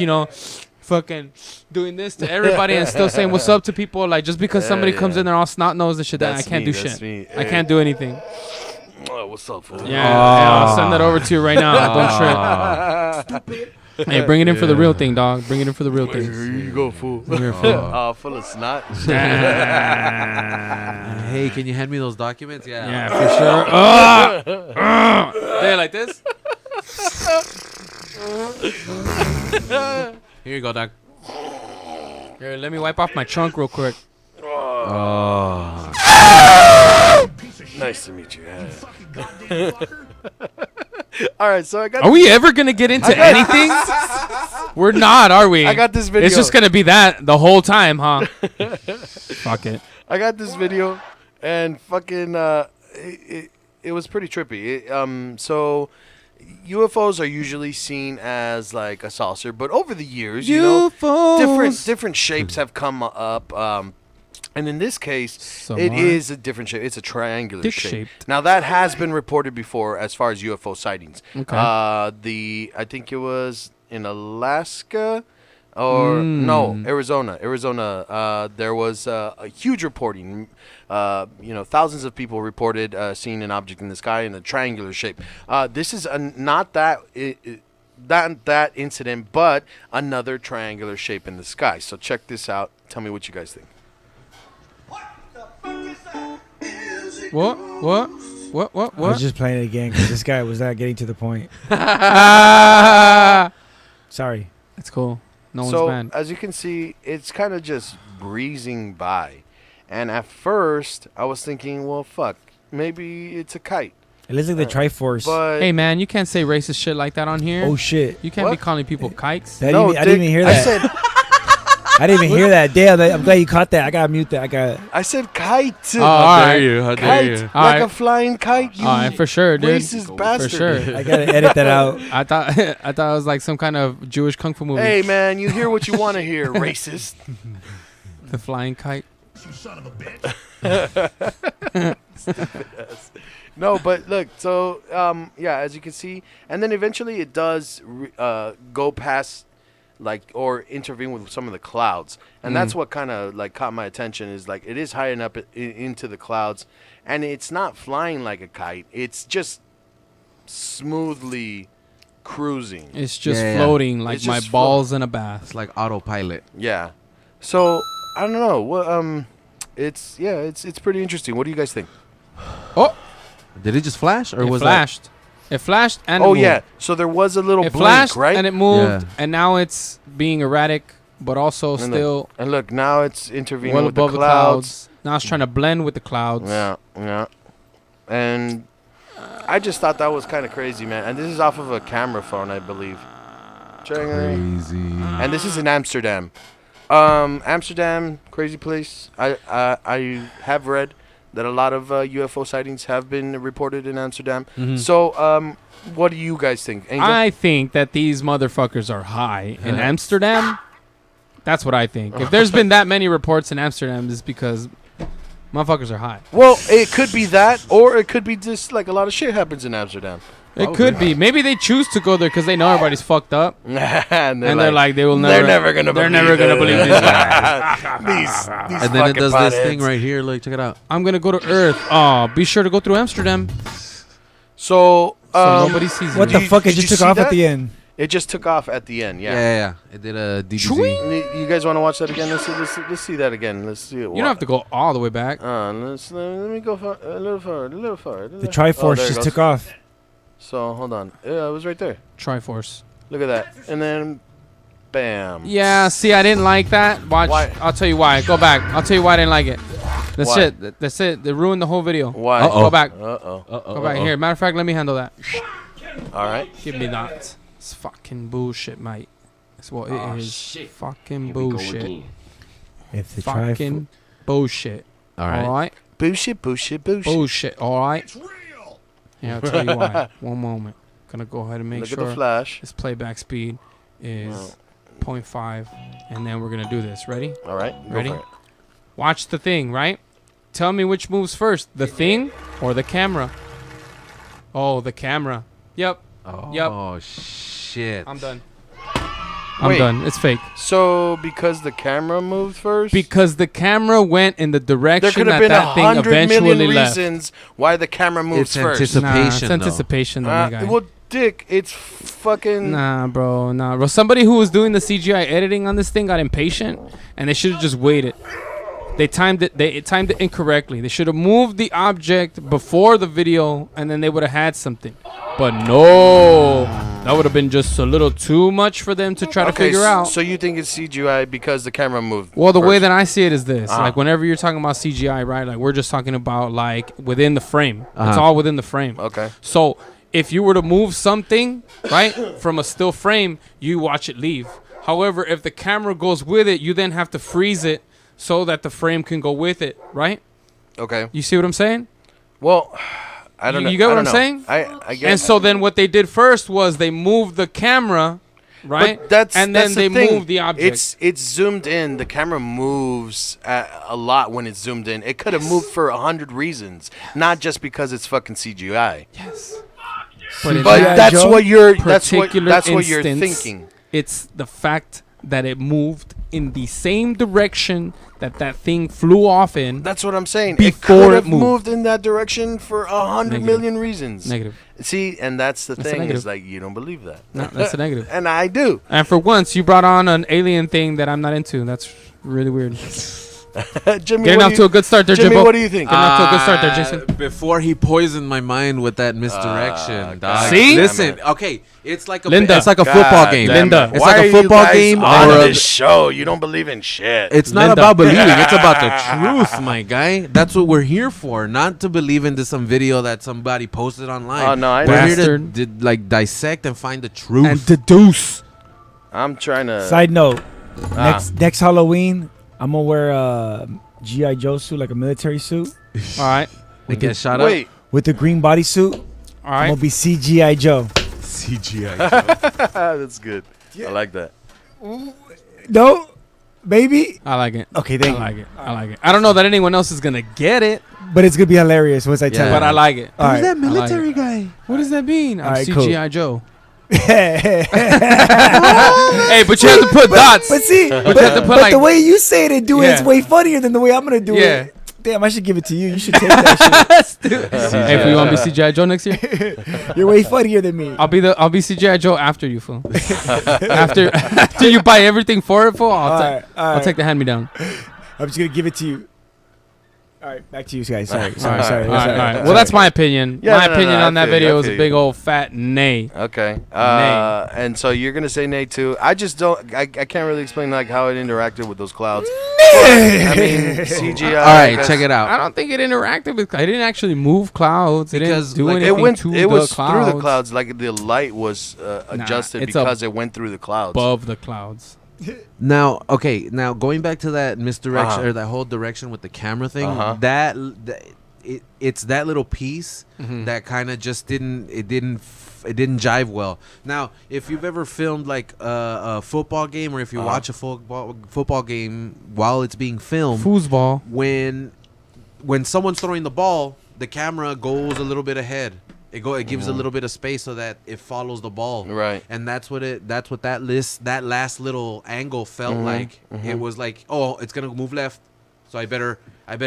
fucking doing this to everybody and still saying what's up to people, like just because Yeah, somebody comes yeah. in there all snot nosed and shit, that I That's can't me, do that's shit. me. I Hey. can't do anything. Oh, what's up, fool? Yeah, I'll send that over to you right now. Don't trip. Hey, bring it in for the real thing, dog. Bring it in for the real Here thing. you go, fool. Come here, fool. Oh, full of snot. Hey, can you hand me those documents? Yeah, for sure. There, like this. Here you go, doc. Here, let me wipe off my trunk real quick. Nice to meet you. Yeah. All right, so I got. Are we ever gonna get into anything? We're not, are we? I got this video. It's just gonna be that the whole time, huh? Fuck it. I got this video, and fucking, it was pretty trippy. So, UFOs are usually seen as like a saucer, but over the years, you know, different shapes have come up. And in this case, it is a different shape. It's a triangular shape. Dick-shaped. Now that has been reported before as far as UFO sightings. Okay. I think it was in Alaska. Or no, Arizona. There was a huge reporting. Thousands of people reported seeing an object in the sky in a triangular shape. This is not that incident, but another triangular shape in the sky. So check this out. Tell me what you guys think. What? I was just playing it again because this guy was not getting to the point. Sorry. It's cool. No So one's mad. as you can see, it's kind of just breezing by, and at first I was thinking, well, fuck, maybe it's a kite. It looks like the Triforce. But Hey man, you can't say racist shit like that on here. Oh shit! You can't What? be calling people kites. I didn't even hear that. I said I didn't even hear that. Damn! I'm glad you caught that. I gotta mute that. I said kite. Oh, How all dare right. you? How dare Kite, you? like Alright. a flying kite. You All right, for sure, dude. racist bastard. For sure. I gotta edit that out. I thought it was like some kind of Jewish kung fu movie. Hey man, you hear what you want to hear, racist. The flying kite. No, but look, so yeah, as you can see, and then eventually it does go past, like, or intervene with some of the clouds, and that's what kind of like caught my attention. Is like it is high enough into the clouds, and it's not flying like a kite. It's just smoothly cruising. It's just Yeah. floating like It's my just balls in a bath. It's like autopilot. Yeah. So I don't know. Well, it's pretty interesting. What do you guys think? Oh, Did it just flash, or it was flashed. It flashed and it Oh moved. yeah. So there was a little It blink, flashed right? and it moved, Yeah. and now it's being erratic, but also And still and look, now it's intervening well with the above clouds. Now it's trying to blend with the clouds. Yeah, yeah. And I just thought that was kind of crazy, man. And this is off of a camera phone, I believe. crazy? And this is in Amsterdam. Amsterdam, crazy place. I have read that a lot of UFO sightings have been reported in Amsterdam. So, what do you guys think, Angel? I think that these motherfuckers are high in Amsterdam. That's what I think. If there's been that many reports in Amsterdam, it's because motherfuckers are high. Well, it could be that, or it could be just like a lot of shit happens in Amsterdam. It could be. Maybe they choose to go there because they know everybody's fucked up, and they're like they will never. They're never gonna. They're never gonna believe these guys. these And then it does this thing right here. Look, check it out. I'm gonna go to Earth. Oh, be sure to go through Amsterdam So, so nobody sees What me. the fuck? It did just you took see off that? at the end. It just took off at the end. Yeah, Yeah. yeah, yeah. It did a DBZ. Chwing. You guys want to watch that again? Let's see that again. Let's see it. You don't have to go all the way back. Let me go a little further. The Triforce just took off. So hold on. Yeah, it was right there. Triforce. Look at that. And then, bam. Yeah, see, I didn't like that. Watch. Why? I'll tell you why. Go back. I'll tell you why I didn't like it. That's Why? it. That's it. They ruined the whole video. Why? Uh-oh. Go back. Uh-oh. Go back here. Matter of fact, let me handle that. All right. Give me that. It's fucking bullshit, mate. That's what it is. Fucking bullshit. If the Fucking bullshit. All right. All right. Bullshit. Bullshit. All right. Yeah, I'll tell you why. One moment. Gonna go ahead and make Look at the sure flash. this playback speed is 0.5, and then we're gonna do this. Ready? All right. Go Ready? for it. Watch the thing, right? Tell me which moves first, the thing or the camera. Oh, the camera. Yep. Oh, shit. I'm done. Wait. I'm done. It's fake. So because the camera moved first, Because the camera went in the there direction could have that been that thing 100 million eventually left. reasons why the camera moves It's first. anticipation. Nah, it's anticipation, though, my guy. Well, Dick, it's fucking. Nah, bro. Somebody who was doing the CGI editing on this thing got impatient, and they should have just waited. They timed it. They timed it incorrectly. They should have moved the object before the video, and then they would have had something. But no, that would have been just a little too much for them to try to figure out. So you think it's CGI because the camera moved? Well, the way first? that I see it is this: Uh-huh. like whenever you're talking about CGI, right? Like we're just talking about like within the frame. It's Uh-huh. all within the frame. Okay. So if you were to move something, right, from a still frame, you watch it leave. However, if the camera goes with it, you then have to freeze it so that the frame can go with it, right? Okay. You see what I'm saying? Well, I don't know. You get I what don't I'm know. saying? I get. And so then what they did first was they moved the camera, right? But that's and that's then the they thing. moved the object. It's zoomed in. The camera moves a lot when it's zoomed in. It could have moved for 100 reasons, not just because it's fucking CGI. Yes. But in that that's Joe, what you're. particular That's what you're instance, thinking. It's the fact that it moved in the same direction that thing flew off in. That's what I'm saying. Before it it could have moved. moved in that direction for 100 Negative. million reasons. Negative. See, and that's the That's a thing negative. is like you don't believe that. No, that's a negative. And I do. And for once, you brought on an alien thing that I'm not into. That's really weird. Jimmy, Getting what off do to you- a good start there, Jimmy, Jimbo. what do you think? Getting off to a good start there, Jason. Before he poisoned my mind with that misdirection, dog. See? Listen, okay, it's like a Linda. it's like a God football damn game. it. Linda. It's Why like are a you football guys game on or this show. You don't believe in shit. It's not Linda. about believing. It's about the truth, my guy. That's what we're here for. Not to believe into some video that somebody posted online. Oh, no, I We're know. here to Bastard. like dissect and find the truth. And deduce. I'm trying to. Side note: Ah. next Halloween, I'm gonna wear a GI Joe suit, like a military suit, All right. and get shot Wait. with the green bodysuit. All I'm right. gonna be CGI Joe. up. CGI. That's good. I like that. No, baby. I like it. Okay, I thank you. like it. I like it. I don't know that anyone else is going to get it, But it's gonna be hilarious once I tell Yeah. but I like it. All right. that military guy? What does that mean? I'm Alright, cool. CGI Joe. you. Hey, but you have to put dots. But see, you have to put but like the way you say it and do it, it's Yeah. way funnier than the way I'm gonna do Yeah. it. Damn, I should give it to you. You should take that Hey, if you want to be CGI Joe next year, shit. You're way funnier than me. I'll be CGI Joe after you, fool. after you buy everything for it, fool. I'll Alright. take the hand me down. I'm just gonna give it to you. All right, back to you guys. Sorry. All right. sorry. Well, that's my opinion. Yeah, my no, opinion I on that feel you, video I is a feel big you. old fat nay. Okay. Nay. And so you're gonna say nay too. I just don't. I can't really explain like how it interacted with those clouds. I mean CGI. All right, check it out. I don't think it interacted with. I didn't actually move clouds. It Because, didn't do like, anything It went. to It was the clouds. through the clouds. Like the light was adjusted it's because it went through the clouds. above the clouds. Now, okay, now going back to that misdirection Uh-huh. or that whole direction with the camera thing, Uh-huh. it's that little piece Mhm. that kind of just didn't jive well. Now, if you've ever filmed like a football game or if you Uh-huh. watch a football game while it's being filmed, Foosball. when someone's throwing the ball, the camera goes a little bit ahead. It gives a little bit of space so that it follows the ball. Right. And that's what that last little angle felt like. It was like, oh, it's gonna move left, so I better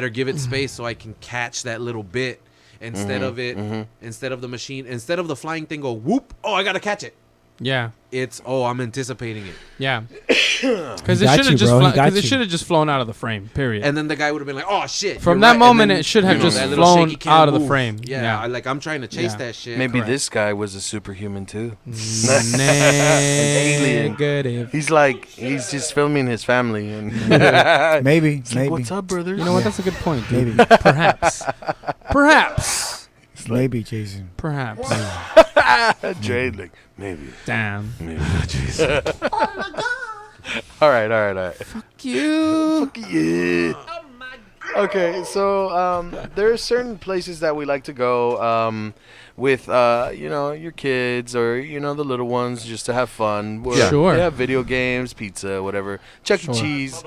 give it space so I can catch that little bit instead of the flying thing go whoop. Oh, I gotta catch it. Yeah. It's I'm anticipating it. Yeah. Because He it got should you, have just bro. He got you. flown out of the frame. Period. And then the guy would have been like, oh shit. From you're that right. And moment, then, it should have you know, just that little flown shaky can't out of the move. frame. Yeah, Yeah. I'm trying to chase Yeah. that shit. Maybe Correct. this guy was a superhuman too. alien. Negative. He's just filming his family and Maybe. It's like, Maybe. what's up, brothers? You know what? That's a good point. Dude. Maybe. Perhaps. Maybe, Jason. Perhaps. Jay, like maybe. Damn. All right. You. Yeah. Okay, so there are certain places that we like to go with your kids or the little ones just to have fun. Where Sure. They have video games, pizza, whatever. Chuck E. Sure. Cheese.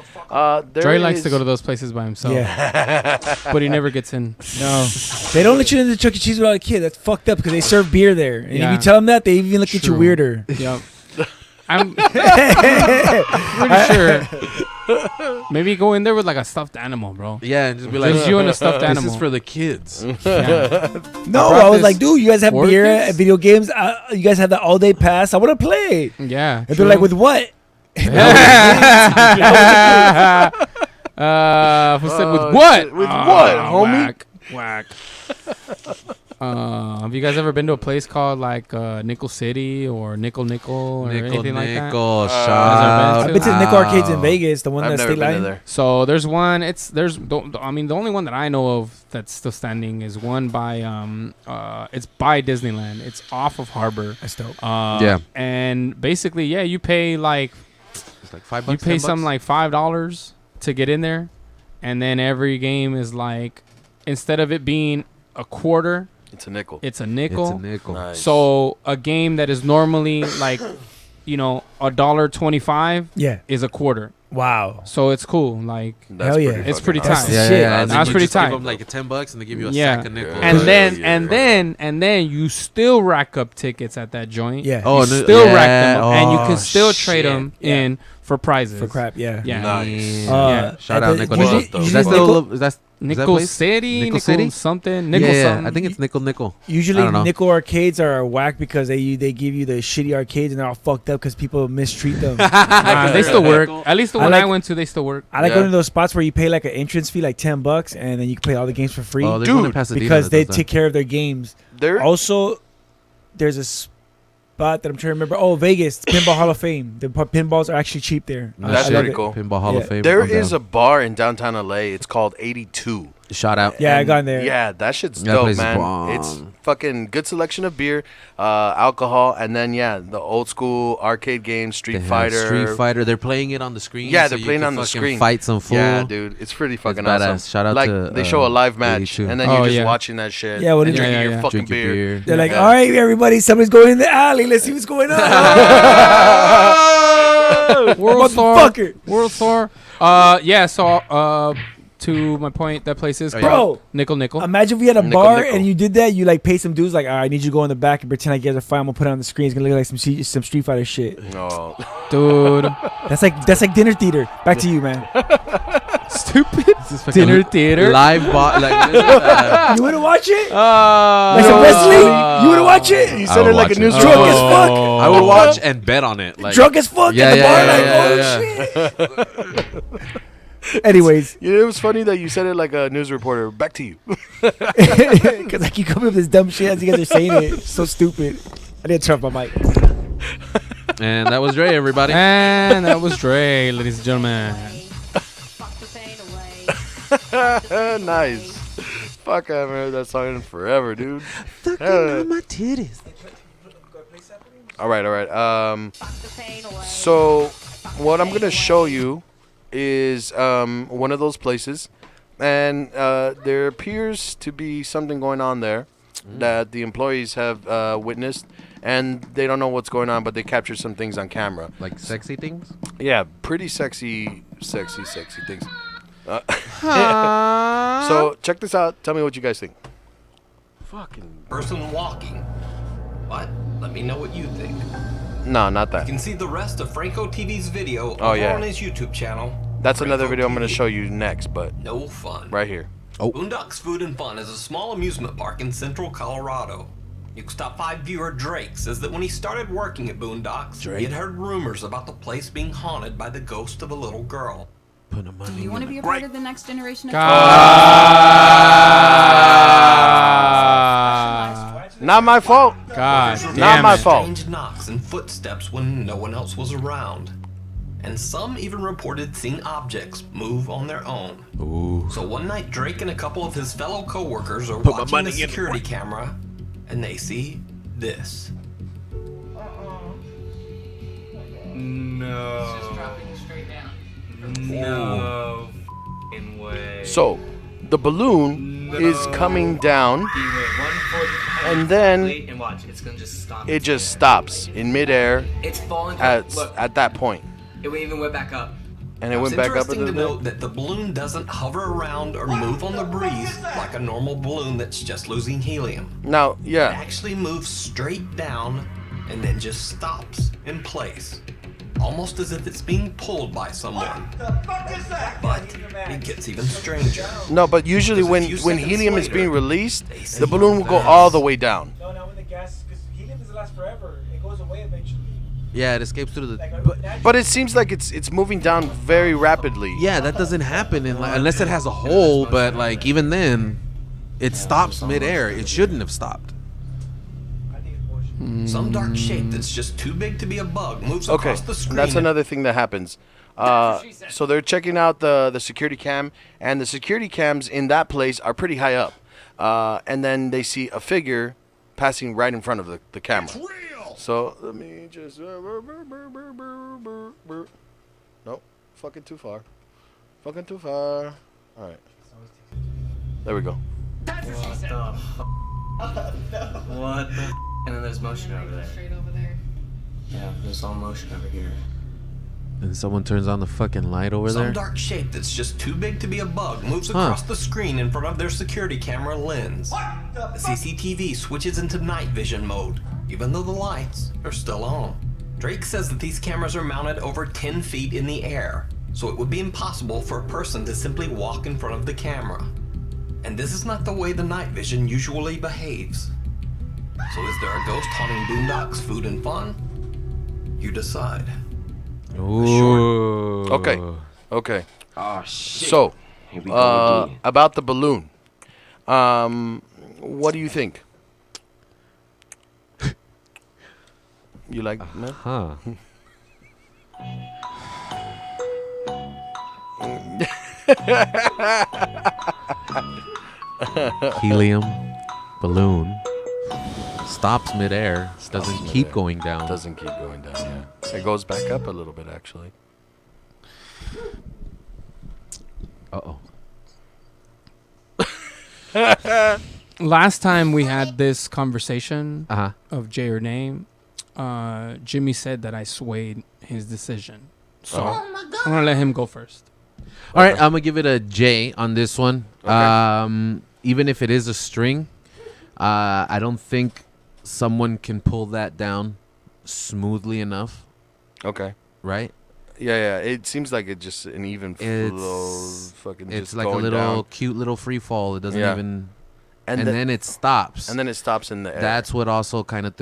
Dre likes to go to those places by himself. Yeah. But he never gets in. No. They don't let you into Chuck E. Cheese without a kid. That's fucked up because they serve beer there. And Yeah. if you tell them that, they even look at you True. weirder. Yep. I'm pretty sure. Maybe go in there with like a stuffed animal, bro. Yeah, and just be like, Just you and a stuffed this animal. is for the kids. Yeah. No, brought I was this like, dude, you guys have for beer kids? and video games. You guys have the all day pass. I want to play. Yeah. And they're like, with what? Who said with what? shit. With what, homie? Whack. Have you guys ever been to a place called like Nickel City or Nickel or anything like that? Shout I've been to the Nickel Arcades in out. Vegas, the one I've that's never state been to line. there. So there's one. The only one that I know of that's still standing is one by it's by Disneyland. It's off of Harbor. That's dope. Yeah. And basically, yeah, you pay like It's like $5. you pay $10. something like $5 to get in there, and then every game is like, instead of it being a quarter, It's a nickel. it's a nickel. It's a nickel. Nice. So a game that is normally like, $1.25 Yeah. is a quarter. Wow. So it's cool. Like, That's Hell yeah. pretty it's fucking pretty awesome. tight. That's Yeah, shit. yeah. And then That's you pretty just give tight. them like $10 and they give you a Yeah. sack of nickel. And Yeah, then yeah, and yeah. then you still rack up tickets at that joint. Yeah. Oh, You no- still yeah. rack them up, and you Oh, can still trade shit. them in for prizes. For crap, yeah. Yeah. Nice. Yeah. Shout at out the- Nickel. usually- Nickel. usually Is that still is that Nickel place? City, Nickel City? something, Nickel yeah, something. I think it's Nickel. I Usually, don't know. nickel arcades are whack because they give you the shitty arcades and they're all fucked up because people mistreat them. Nah, they still work. At least the I one I like- went to, they still work. I like Yeah. going to those spots where you pay like an entrance fee, like $10, and then you can play all the games for free Oh, there's Dude, one in Pasadena because that they does take care of their games. There. Also, there's a spot that I'm trying to remember. Oh, Vegas Pinball Hall of Fame. The pinballs are actually cheap there. That's I love pretty it. cool. Pinball Hall Yeah. of Fame. There I'm is down. a bar in downtown LA. It's called 82. shout out. Yeah, I And got in there. Yeah, that shit's That dope, place is man. bomb. It's fucking good selection of beer, alcohol, and then the old school arcade games, They Street have Fighter. Street Fighter. They're playing it on the screen. Yeah, so they're you playing can on the fucking screen. Fight some fool. Yeah, dude, it's pretty fucking It's badass. awesome. Shout out like to, they show a live match, 82. and then Oh, you're just yeah. watching that shit. Yeah, what and is it? drinking Yeah, your yeah. fucking Drink your beer. They're like, Yeah. all right, everybody, somebody's going in the alley. Let's see what's going on. World Star. Motherfucker. World Star. Yeah. So to my point, that place is Oh, called yeah. Nickel. Imagine if we had a Nickel, bar nickel. and you did that. You like pay some dudes like, all right, I need you to go in the back and pretend like you guys are fighting. I'm gonna put it on the screen. It's gonna look like some Street Fighter shit. Oh. Dude. That's like dinner theater. Back to you, man. Stupid. This fucking Dinner theater. live bot. Like, this is, You wanna watch it? Like Like some wrestling? You wanna watch it? You I said would it like watch a news it. Drunk as reporter. fuck. I would watch and bet on it. Like, Drunk as fuck Yeah, at the yeah, bar. yeah, Like, oh shit. Anyways, It was funny that you said it like a news reporter. Back to you. because I keep coming up with this dumb shit as you guys are saying it. It's so stupid. I didn't turn off my mic. and that was Dre, everybody. And that was Dre, ladies and gentlemen. Nice. Fuck, I haven't heard that song in forever, dude. Sucking Yeah. on my titties. All right. So what I'm gonna show you is one of those places, and there appears to be something going on there that the employees have witnessed, and they don't know what's going on, but they captured some things on camera. Like sexy things? Yeah, pretty sexy things. So check this out. Tell me what you guys think. Fucking Person walking. What? Let me know what you think. no, not You that. can see the rest of Franco TV's video Oh, over yeah. on his YouTube channel. That's another Franco video I'm gonna TV. show you next, but No fun. right here. Boondocks Food and Fun is a small amusement park in central Colorado. News Top 5 viewer Drake says that when he started working at Boondocks, he had heard rumors about the place being haunted by the ghost of a little girl. Put a money Do you want to be a part of the next generation of Not my fault. God Not damn my it. fault. Strange knocks and footsteps when no one else was around. And some even reported seeing objects move on their own. So one night, Drake and a couple of his fellow coworkers are watching the security camera, and they see this. So, the balloon is coming down, and then and watch. It's gonna just stop. it just stops in midair It's falling. Look, at that point, it even went back up. and it It's went back up a interesting to little note bit. that the balloon doesn't hover around or move on the breeze like a normal balloon that's just losing helium. Now, It yeah, actually moves straight down and then just stops in place. Almost as if it's being pulled by someone. But it gets even stranger. no, but usually Because a when few when seconds helium is later, being released, they see the balloon will go this. all the way down. No, not with the gas, because helium doesn't last forever. It goes away eventually. Yeah, it escapes through the. But it seems like it's moving down very rapidly. Yeah, that doesn't happen unless it has a hole. But like even then, It stops midair. It shouldn't have stopped. Some dark shape that's just too big to be a bug moves across the screen. That's another thing that happens. So they're checking out the security cam, and the security cams in that place are pretty high up. And then they see a figure passing right in front of the camera. So let me just... Nope. Fucking too far. Fucking too far. All right. There we go. What the And then there's motion over there. Straight over there. Yeah, there's all motion over here. And someone turns on the fucking light over Some there. dark shape that's just too big to be a bug moves across the screen in front of their security camera lens. The CCTV switches into night vision mode, even though the lights are still on. Drake says that these cameras are mounted over 10 feet in the air, so it would be impossible for a person to simply walk in front of the camera. And this is not the way the night vision usually behaves. So is there a ghost haunting boondocks, food and fun? You decide. Ooh. Okay. Okay. Oh shit. So, Here we go again. about the balloon. What do you think? You like, man? Huh. Helium balloon stops midair, doesn't keep going down. Doesn't keep going down, yeah. It goes back up a little bit, actually. Uh-oh. Last time we had this conversation Uh-huh. of Jay or name, Jimmy said that I swayed his decision. So I'm gonna let him go first. All right, I'm gonna give it a J on this one. Okay. Even if it is a string, I don't think someone can pull that down smoothly enough. Okay. Right? Yeah. It seems like it's just an even flow. Fucking It's just like a going little down. cute little free fall. It doesn't Yeah. even, And, and the- then it stops. and then it stops in the air. That's what also kind of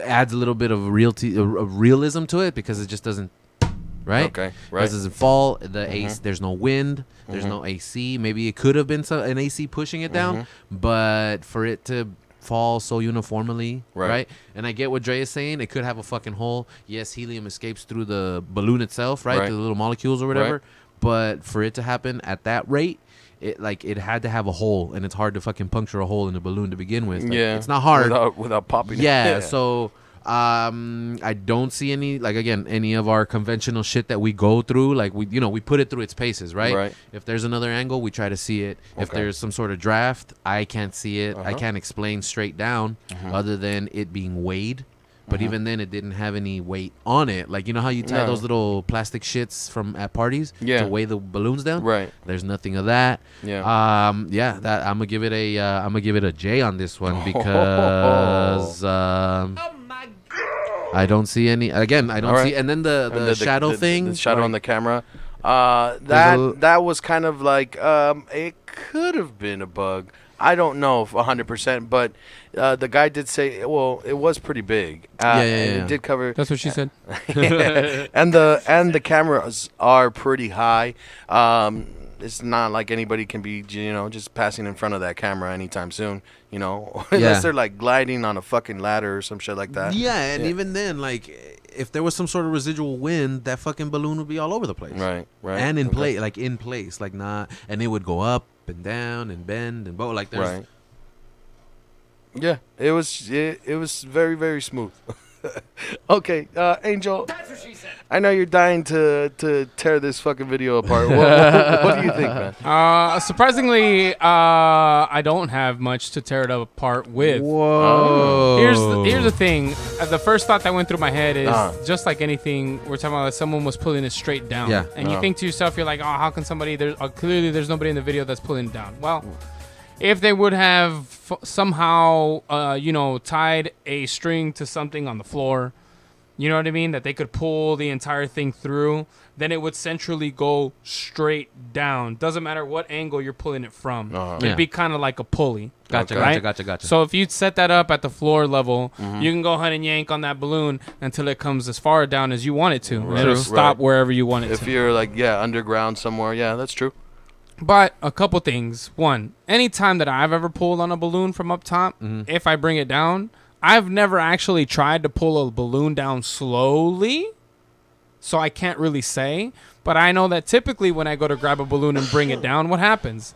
adds a little bit of realism to it, because it just doesn't. Right? Okay, It right. doesn't fall. The AC, there's no wind. There's no AC. Maybe it could have been an AC pushing it down, but for it to fall so uniformly, right? And I get what Dre is saying. It could have a fucking hole. Yes, helium escapes through the balloon itself, right? Right. The little molecules or whatever. Right. But for it to happen at that rate, it had to have a hole, and it's hard to fucking puncture a hole in a balloon to begin with. Like, Yeah. it's not hard without popping. Yeah, it. so I don't see any of our conventional shit that we go through. Like we put it through its paces, right? Right. If there's another angle, we try to see it. If Okay. there's some sort of draft, I can't see it. I can't explain straight down, other than it being weighed. But even then, it didn't have any weight on it. Like, you know how you tie No. those little plastic shits at parties to weigh the balloons down? Right. There's nothing of that. Yeah. That I'm gonna give it a J on this one, because I don't see any. Again, I don't All right. see. And then the shadow thing, the shadow like, on the camera. There's That was kind of like it could have been a bug. I don't know if 100%, but the guy did say, well, it was pretty big. And it did cover. That's what she said. and the cameras are pretty high. It's not like anybody can be, just passing in front of that camera anytime soon, unless they're like gliding on a fucking ladder or some shit like that. Yeah, and even then, like, if there was some sort of residual wind, that fucking balloon would be all over the place. Right. And in place, like not, and it would go up and down and bend and like there's. Right. Yeah, it was very, very smooth. Okay, Angel. That's what she said. I know you're dying to tear this fucking video apart. What do you think, man? Surprisingly, I don't have much to tear it apart with. Whoa. Here's the thing. The first thought that went through my head is just like anything. We're talking about, someone was pulling it straight down. Yeah. And you think to yourself, you're like, oh, how can somebody? Clearly, there's nobody in the video that's pulling it down. Well. If they would have somehow, tied a string to something on the floor, you know what I mean? That they could pull the entire thing through, then it would centrally go straight down. Doesn't matter what angle you're pulling it from. It'd be kind of like a pulley. Gotcha. So if you set that up at the floor level, you can go ahead and yank on that balloon until it comes as far down as you want it to. And it'll stop wherever you want it to. If you're like, underground somewhere, that's true. But a couple things. One, anytime that I've ever pulled on a balloon from up top, if I bring it down, I've never actually tried to pull a balloon down slowly, so I can't really say. But I know that typically when I go to grab a balloon and bring it down, what happens?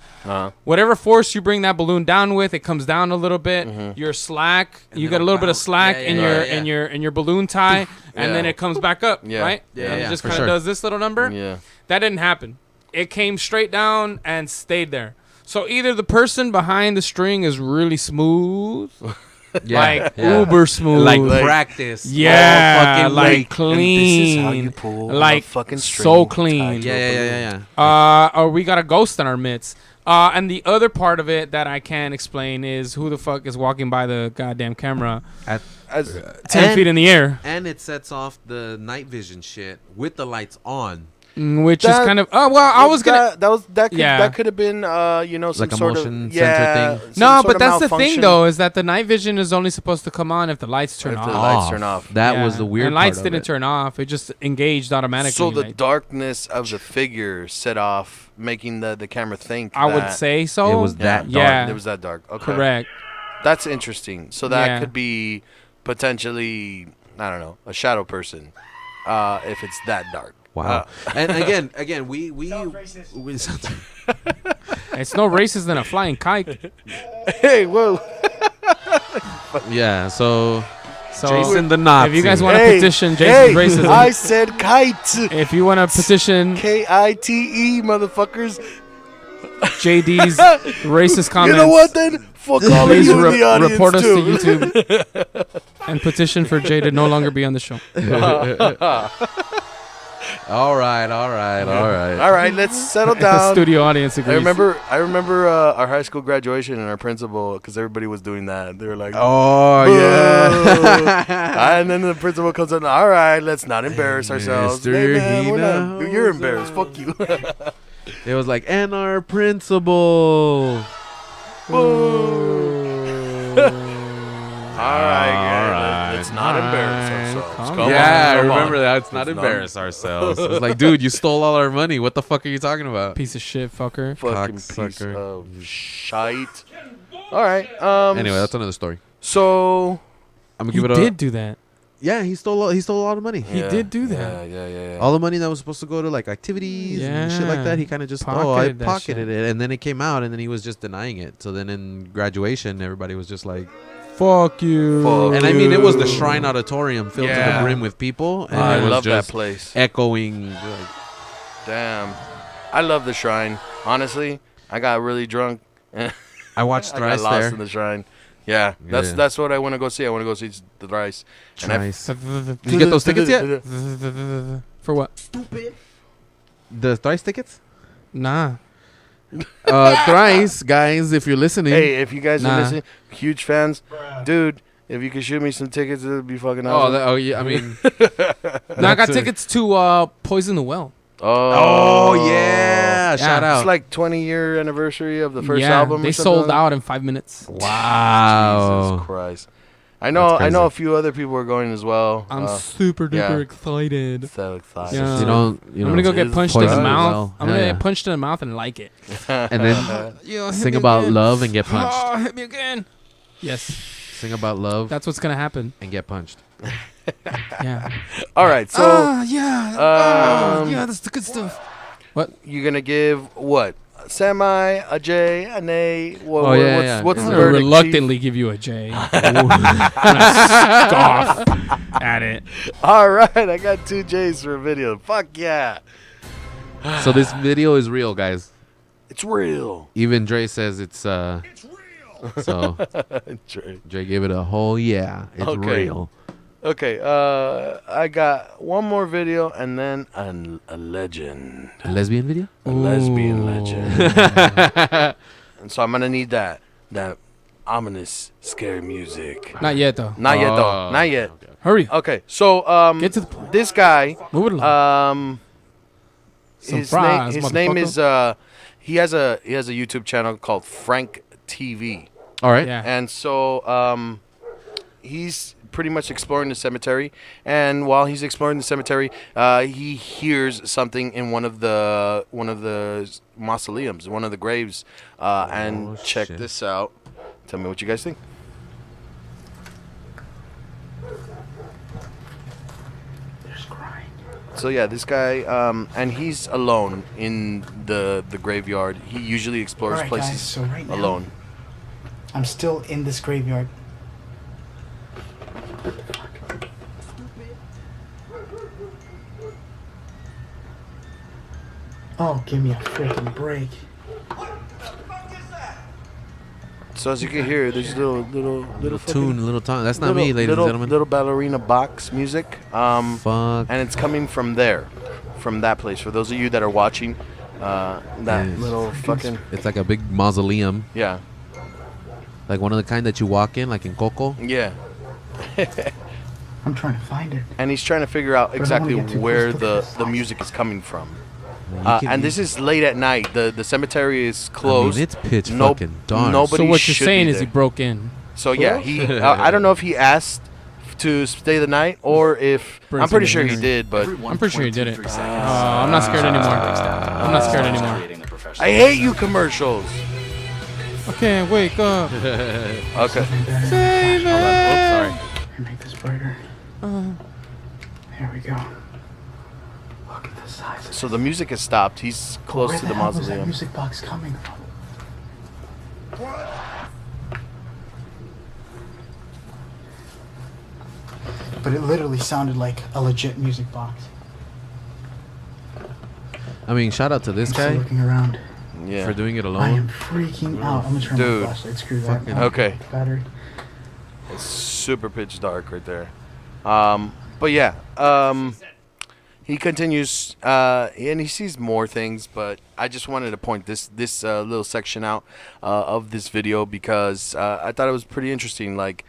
Whatever force you bring that balloon down with, it comes down a little bit. You're slack. You get a little bit of slack in your balloon tie, and then it comes back up, right? Yeah, and it just kind of does this little number. Yeah. That didn't happen. It came straight down and stayed there. So either the person behind the string is really smooth, uber smooth, like practice, fucking like clean, and this is how you pull like a fucking string so clean. Or we got a ghost in our midst. And the other part of it that I can't explain is who the fuck is walking by the goddamn camera at 10 feet in the air, and it sets off the night vision shit with the lights on. Which is kind of I was gonna that could have been some like a sort motion of sensor thing. No, but that's the thing though, is that the night vision is only supposed to come on if the lights turn off. The lights turn off. That was the weird and part lights of didn't it. turn off. It just engaged automatically. So the darkness of the figure set off, making the camera think. I would say so. It was that dark. Yeah, it was that dark. Okay. Correct. That's interesting. So that could be potentially, I don't know, a shadow person, if it's that dark. Wow. And again, we it's no racist than a flying kite. Hey, whoa. Yeah, so So Jason the Nazi. if you guys want to petition Jason's racism, I said kite. if you want to petition KITE, motherfuckers. JD's racist comments, You know what then? Fuck all of please you in the audience report us too. to YouTube and petition for Jay to no longer be on the show. All right. All right, let's settle The down. studio audience agrees. I remember our high school graduation and our principal, because everybody was doing that. They were like, Oh yeah. and then the principal comes in. All right, let's not embarrass ourselves. Mr. Hey, man, we're Hina. not, you're embarrassed. Fuck you. It was like, and our principal. All right, let's not embarrass ourselves. Come on, Yeah, I come remember on. that. Let's not embarrass ourselves. It was like, dude, you stole all our money. What the fuck are you talking about? Piece of shit, fucker. Fucking piece Cocksucker. of shite. All right. Anyway, that's another story. So I'm gonna He give it did do that. Yeah, he stole a lot of money. He did do that. Yeah. All the money that was supposed to go to like activities and shit like that, he kind of just Pocketed that pocketed shit. it, and then it came out, and then he was just denying it. So then in graduation, everybody was just like, Fuck you. and I mean, it was the Shrine Auditorium filled to the Yeah. brim with people, and I it was love that just place. echoing. Like, Damn. I love the Shrine. Honestly, I got really drunk. I watched I Thrice got lost there. in the Shrine. Yeah, Yeah. that's what I want to go see. I want to go see the Thrice. And Thrice. Did you get those tickets yet? For what? The Thrice tickets? Nah. Thrice, guys, if you're listening. Hey, if you guys Nah. are listening, huge fans, dude. If you could shoot me some tickets, it would be fucking Oh, awesome. yeah. I mean, No, I got That's a- tickets to Poison the Well. oh yeah! Shout out. It's like 20-year anniversary of the first yeah, album. they or something sold like out in 5 minutes. Wow. Jesus Christ. I know That's a crazy. few other people are going as well. I'm super duper yeah. excited. So excited. Yeah. You don't. I'm gonna go get punched in the Poison mouth. Well. I'm gonna Yeah, get punched in the mouth and like it. And then Yo, sing about love and get punched. Oh, hit me again. Yes, Sing about love that's what's gonna happen. and get punched. Yeah. All right, so yeah, that's the good stuff. you're gonna give what? A semi, a J, an A. Oh, yeah. What's I'm the gonna verdict? reluctantly give you a J. I'm gonna scoff at it. Chief? All right, I got 2 J's for a video. Fuck yeah, So this video is real, guys. it's real. Even Dre says it's real. So Trey. Dre gave it a whole yeah. It's Okay. real. Okay, I got one more video and then a legend, A lesbian video? a lesbian legend. And so I'm gonna need that ominous, scary music. Not yet though. Not yet though. Oh, Not yet. okay. Hurry. Okay, so Get to the point. this guy, Move it along. Some his fries, name is motherfucker. he has a YouTube channel called Frank TV, All right. Yeah. and so he's pretty much exploring the cemetery, and while he's exploring the cemetery, he hears something in one of the mausoleums, one of the graves. And check this out. Tell me what you guys think. So yeah, this guy, and he's alone in the graveyard. He usually explores places guys, so right now, alone. I'm still in this graveyard. Oh, give me a freaking break. So as you can hear, there's little tune, little tongue. That's not me, ladies and gentlemen. Little ballerina box music. Fuck. And it's coming from there, from that place. For those of you that are watching, that little fucking. It's like a big mausoleum. Yeah. Like one of the kind that you walk in, like in Coco. Yeah. I'm trying to find it. And he's trying to figure out exactly where the music is coming from. And this is late at night. The cemetery is closed. I mean, it's pitch fucking dark. Nobody So what you're should saying be is he there. broke in. So yeah, he. I don't know if he asked to stay the night or if I'm pretty sure he did, but I'm pretty sure he did it. I'm not scared anymore. I'm not scared anymore. I hate you commercials. I can't wake up. Okay. Save it. Sorry. Make this brighter. There we go. Look at the size of So the music has stopped. He's close to the Where was that mausoleum. music box coming from? But it literally sounded like a legit music box. I mean, shout out to this I'm still guy looking around. Yeah. for doing it I am alone. freaking out. I'm gonna turn Dude. my flashlight. Screw that. Fucking- Okay. Battery. It's super pitch dark right there. But yeah, he continues, and he sees more things. But I just wanted to point this little section out of this video because I thought it was pretty interesting. Like,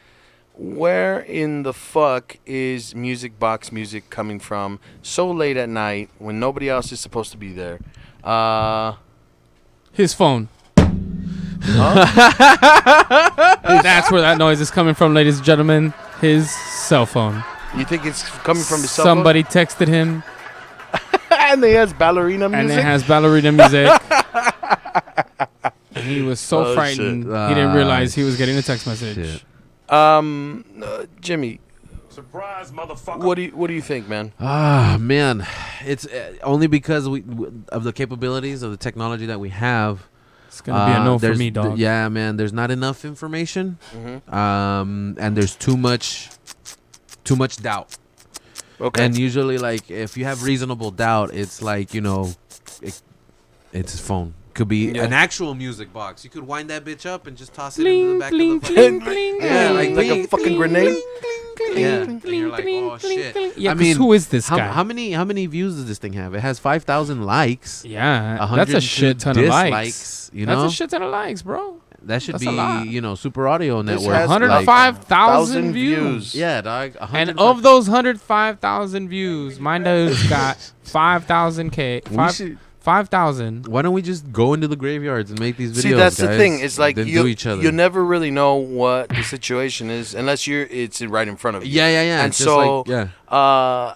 where in the fuck is music box music coming from so late at night when nobody else is supposed to be there? His phone. That's where that noise is coming from, ladies and gentlemen. His cell phone. You think it's coming from his cell Somebody texted him, phone? And he has ballerina music. and it has ballerina music. And he was so frightened, shit. he didn't realize he was getting a text message. Shit. Jimmy, Surprise, motherfucker. what do you think, man? Ah, man, it's only because of the capabilities of the technology that we have. It's gonna be a no for there's- me, dog. Yeah, man. There's not enough information, Mm-hmm. and there's too much doubt. Okay. And usually, like, if you have reasonable doubt, it's like, it's his phone. Could be an actual music box. You could wind that bitch up and just toss it into the back of the fucking... Yeah, like a fucking grenade. Yeah. And you're like, oh shit. Yeah, I mean, who is this guy? How many views does this thing have? It has 5,000 likes. Yeah, 102 that's a shit ton of likes. dislikes, you know? That's a shit ton of likes, bro. That should That's a lot. be, Super Audio This Network. has, like, 105,000 views. Yeah, dog. And of those 105,000 views, mine has got 5,000. 5,000. Why don't we just go into the graveyards and make these videos? See, that's the guys, thing. It's like then do each other. you never really know what the situation is unless it's right in front of you. Yeah. And It's just so, like, yeah.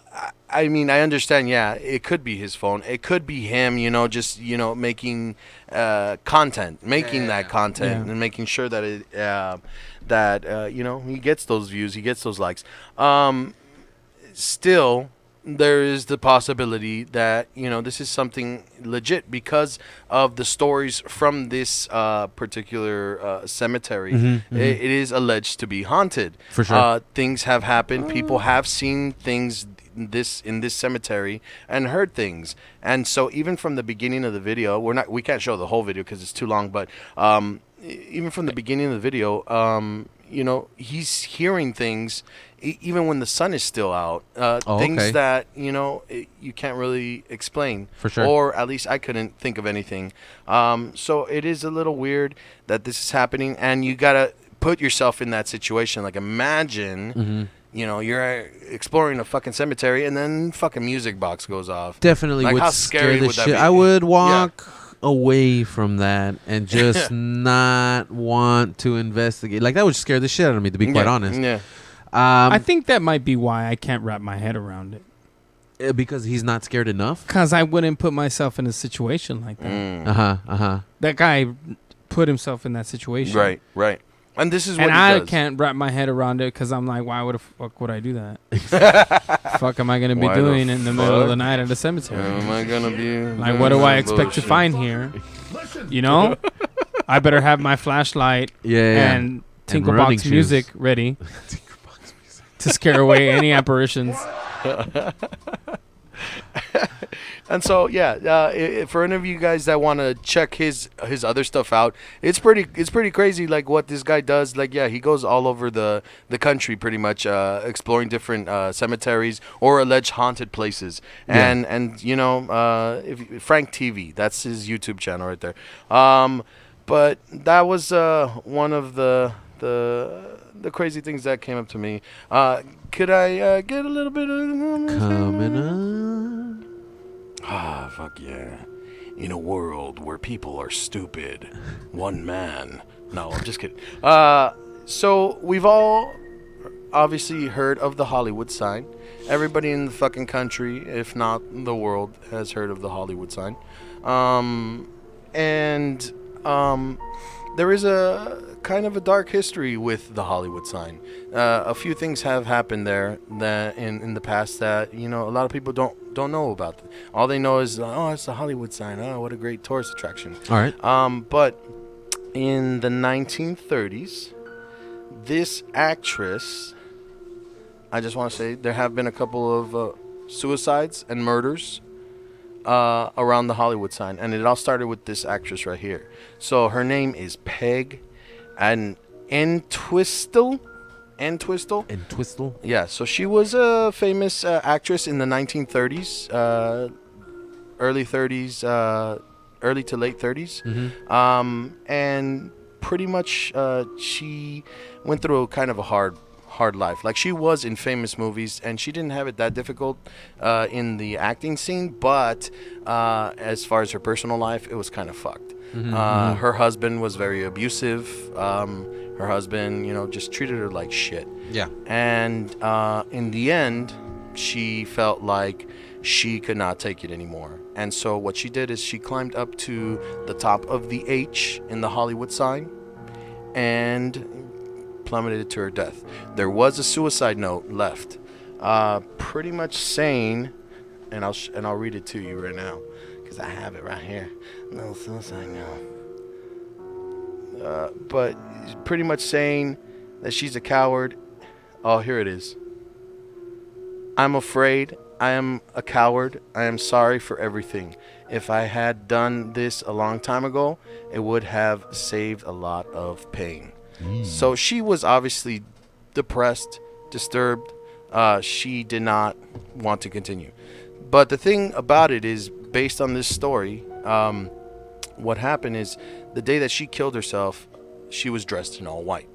I mean, I understand. Yeah, it could be his phone. It could be him. Just making content, making that content, and making sure that he gets those views, he gets those likes. Still, there is the possibility that this is something legit because of the stories from this particular cemetery. It is alleged to be haunted. For sure. Things have happened. People have seen things in this cemetery and heard things. And so even from the beginning of the video, we can't show the whole video because it's too long. But even from the beginning of the video, he's hearing things. Even when the sun is still out, things that you can't really explain, For sure. or at least I couldn't think of anything. So it is a little weird that this is happening, and you gotta put yourself in that situation. Like, imagine, you're exploring a fucking cemetery, and then fucking music box goes off. Definitely Like, would how scare scary the would that shit. be? I would walk away from that and just not want to investigate. Like, that would scare the shit out of me, to be quite honest. Yeah. I think that might be why I can't wrap my head around it. Because he's not scared enough. Because I wouldn't put myself in a situation like that. That guy put himself in that situation. Right. And this is what and he I does. can't wrap my head around it because I'm like, why would the fuck would I do that? Fuck am I gonna be Why doing the in the middle of the fuck night at a cemetery? am I gonna be like, what do I expect to find here? You know, I better have my flashlight and Tinkerbox music ready to scare away any apparitions. And so for any of you guys that want to check his other stuff out, it's pretty crazy. Like what this guy does. Like he goes all over the country pretty much, exploring different cemeteries or alleged haunted places. And if Frank TV, that's his YouTube channel right there. But that was one of the crazy things that came up to me. Could I get a little bit of coming up? Ah, fuck yeah. In a world where people are stupid, one man. No, I'm just kidding. So we've all obviously heard of the Hollywood sign. Everybody in the fucking country, if not the world, has heard of the Hollywood sign. There is a kind of a dark history with the Hollywood sign. A few things have happened there that in the past that a lot of people don't know about. All they know is it's the Hollywood sign. Oh, what a great tourist attraction. All right. But in the 1930s, this actress, I just want to say there have been a couple of suicides and murders around the Hollywood sign, and it all started with this actress right here. So her name is Peg Entwistle. Yeah, so she was a famous actress in the 1930s, early to late 30s. Mm-hmm. And pretty much she went through a kind of a hard life. Like, she was in famous movies, and she didn't have it that difficult in the acting scene, but as far as her personal life, it was kind of fucked. Mm-hmm. Her husband was very abusive. Her husband, just treated her like shit. Yeah. And in the end, she felt like she could not take it anymore. And so what she did is she climbed up to the top of the H in the Hollywood sign and plummeted to her death. There was a suicide note left, pretty much saying, and I'll read it to you right now because I have it right here. No suicide note. But pretty much saying that she's a coward. Oh, here it is. I'm afraid. I am a coward. I am sorry for everything. If I had done this a long time ago, it would have saved a lot of pain. So she was obviously depressed, disturbed. She did not want to continue. But the thing about it is, based on this story, what happened is the day that she killed herself, she was dressed in all white.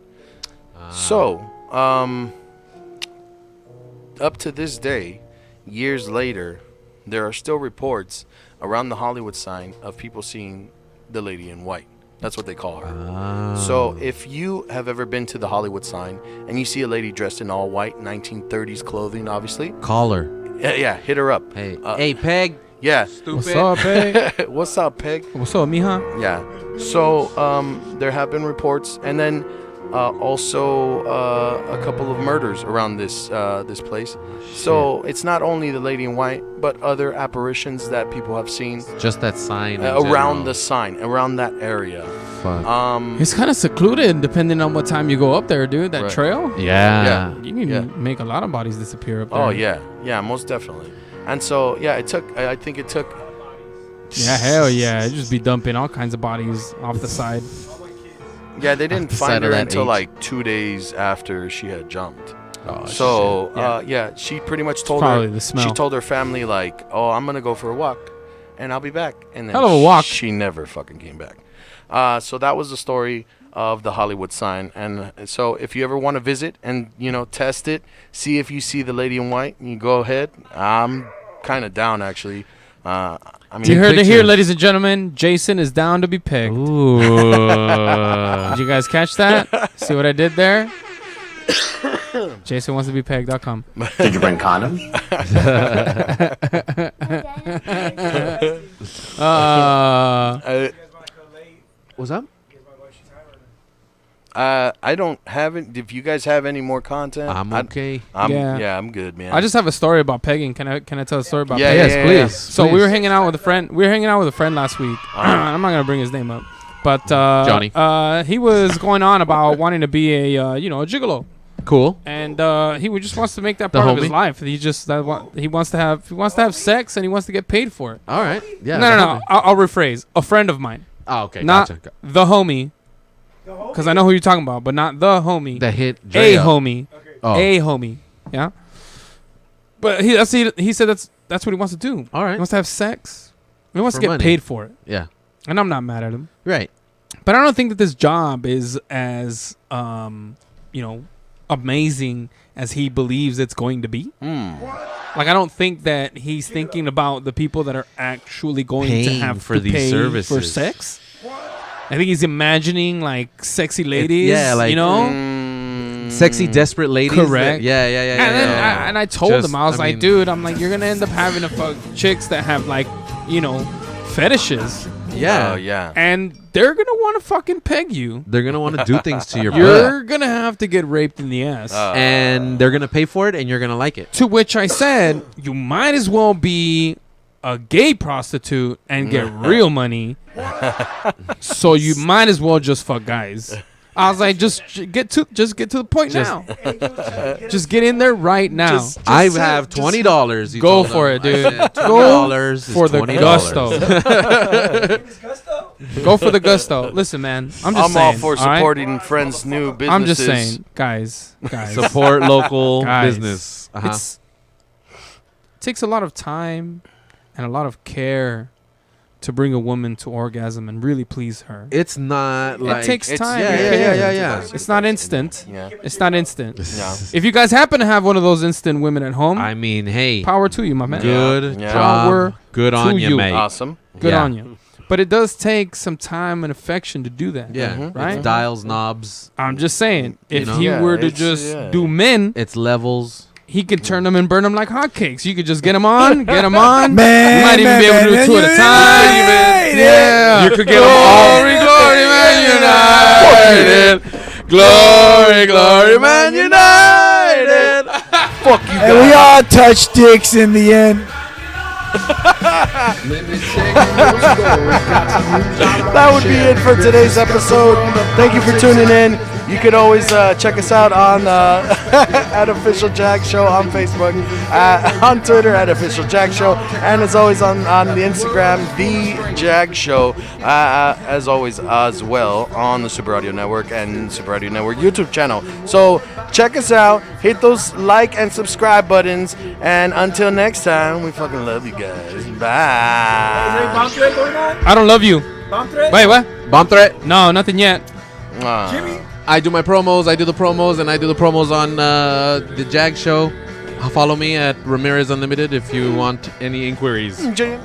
So, up to this day, years later, there are still reports around the Hollywood sign of people seeing the lady in white. That's what they call her. So if you have ever been to the Hollywood sign and you see a lady dressed in all white, 1930s clothing, obviously. Call her. Yeah, hit her up. Hey, hey, Peg. Yeah. Stupid. What's up, Peg? What's up, Peg? What's up, mija? Yeah. So there have been reports, and then also a couple of murders around this place. So it's not only the lady in white, but other apparitions that people have seen. Just that sign around the sign, around that area. Fuck. It's kind of secluded, depending on what time you go up there, dude. That trail. Yeah. You can make a lot of bodies disappear up there. Oh yeah, most definitely. And so I think it took. Yeah, hell yeah! It'd just be dumping all kinds of bodies off the side. Yeah, they didn't the find side of her that until H. like 2 days after she had jumped. Oh, so shit. she pretty much told probably her. the smell. She told her family like, "Oh, I'm gonna go for a walk, and I'll be back." And then Hell of a walk. She never fucking came back. So that was the story of the Hollywood sign. And so if you ever want to visit and test it, see if you see the lady in white, you go ahead. I'm kind of down actually. I mean, you heard it here, ladies and gentlemen. Jason is down to be picked. Ooh. Did you guys catch that? See what I did there? JasonWantsToBePegged.com. Did you bring condoms? What's up? I don't have it. If you guys have any more content, I'm okay. I'm good, man. I just have a story about pegging. Can I tell a story about Yeah, pegging? yeah, Yes, please. So we were hanging out with a friend. We were hanging out with a friend last week. I'm not gonna bring his name up, but Johnny. He was going on about wanting to be a a gigolo, Cool. and he just wants to make that The part of his homie? life. He wants to have sex, and he wants to get paid for it. All right. Yeah. No. I'll rephrase. A friend of mine, Oh, okay. not Gotcha. the homie, because I know who you're talking about, but not the homie. The hit. A Drea. homie. Oh. A homie. Yeah. But he said that's what he wants to do. All right. He wants to have sex. He wants For to get money. paid for it. Yeah. And I'm not mad at him. Right. But I don't think that this job is as amazing as he believes it's going to be. Like, I don't think that he's thinking about the people that are actually going to Paying have for to these pay services. for sex. I think he's imagining like sexy ladies. yeah, like, Sexy, desperate ladies. Correct. Yeah. And then I told Just, him, I was I like, mean- dude, I'm like, you're gonna end up having to fuck chicks that have like, fetishes, Yeah. Oh yeah. and they're gonna want to fucking peg you. They're gonna want to do things to your butt, You're gonna have to get raped in the ass. and they're gonna pay for it, and you're gonna like it. To which I said, you might as well be a gay prostitute and get real money. So you might as well just fuck guys. I was like, just get to the point now. Just get in there right now. I have $20. you Go told for them. it, dude. I said, Go $20 for is the $20. gusto. Go for the gusto. Listen, man. I'm just saying. all for all right? supporting friends' new businesses. I'm just saying, guys. Support local Guys, business. It takes a lot of time and a lot of care to bring a woman to orgasm and really please her. It's not like It takes time. Yeah. It's not instant. Yeah. It's not instant. Yeah. If you guys happen to have one of those instant women at home, I mean, hey, power to you, my man. good Yeah. job. Power Good on to you, you. mate. Awesome. Good Yeah. on you. But it does take some time and affection to do that. Yeah, Right? It's dials, knobs, I'm just saying, if know? he Yeah, were to it's- just yeah. do men, it's levels. he could turn them and burn them like hotcakes. You could just get them on, get them on. Man, you might even be able to do man, two at a time. Yeah. You could get them all. Glory, glory, man, united. Glory, man, united. Fuck you And we all touch dicks in the end. That would be it for today's episode. Thank you for tuning in. You could always check us out on at Official Jag Show on Facebook, on Twitter at Official Jag Show, and as always on the Instagram, The Jag Show, as always as well on the Super Audio Network and Super Audio Network YouTube channel. So check us out, hit those like and subscribe buttons, and until next time, we fucking love you guys. Bye. I don't love you. Wait, what? Bomb threat. No, nothing yet. I do my promos. I do the promos, and I do the promos on the Jag Show. Follow me at Ramirez Unlimited if you want any inquiries. Jim.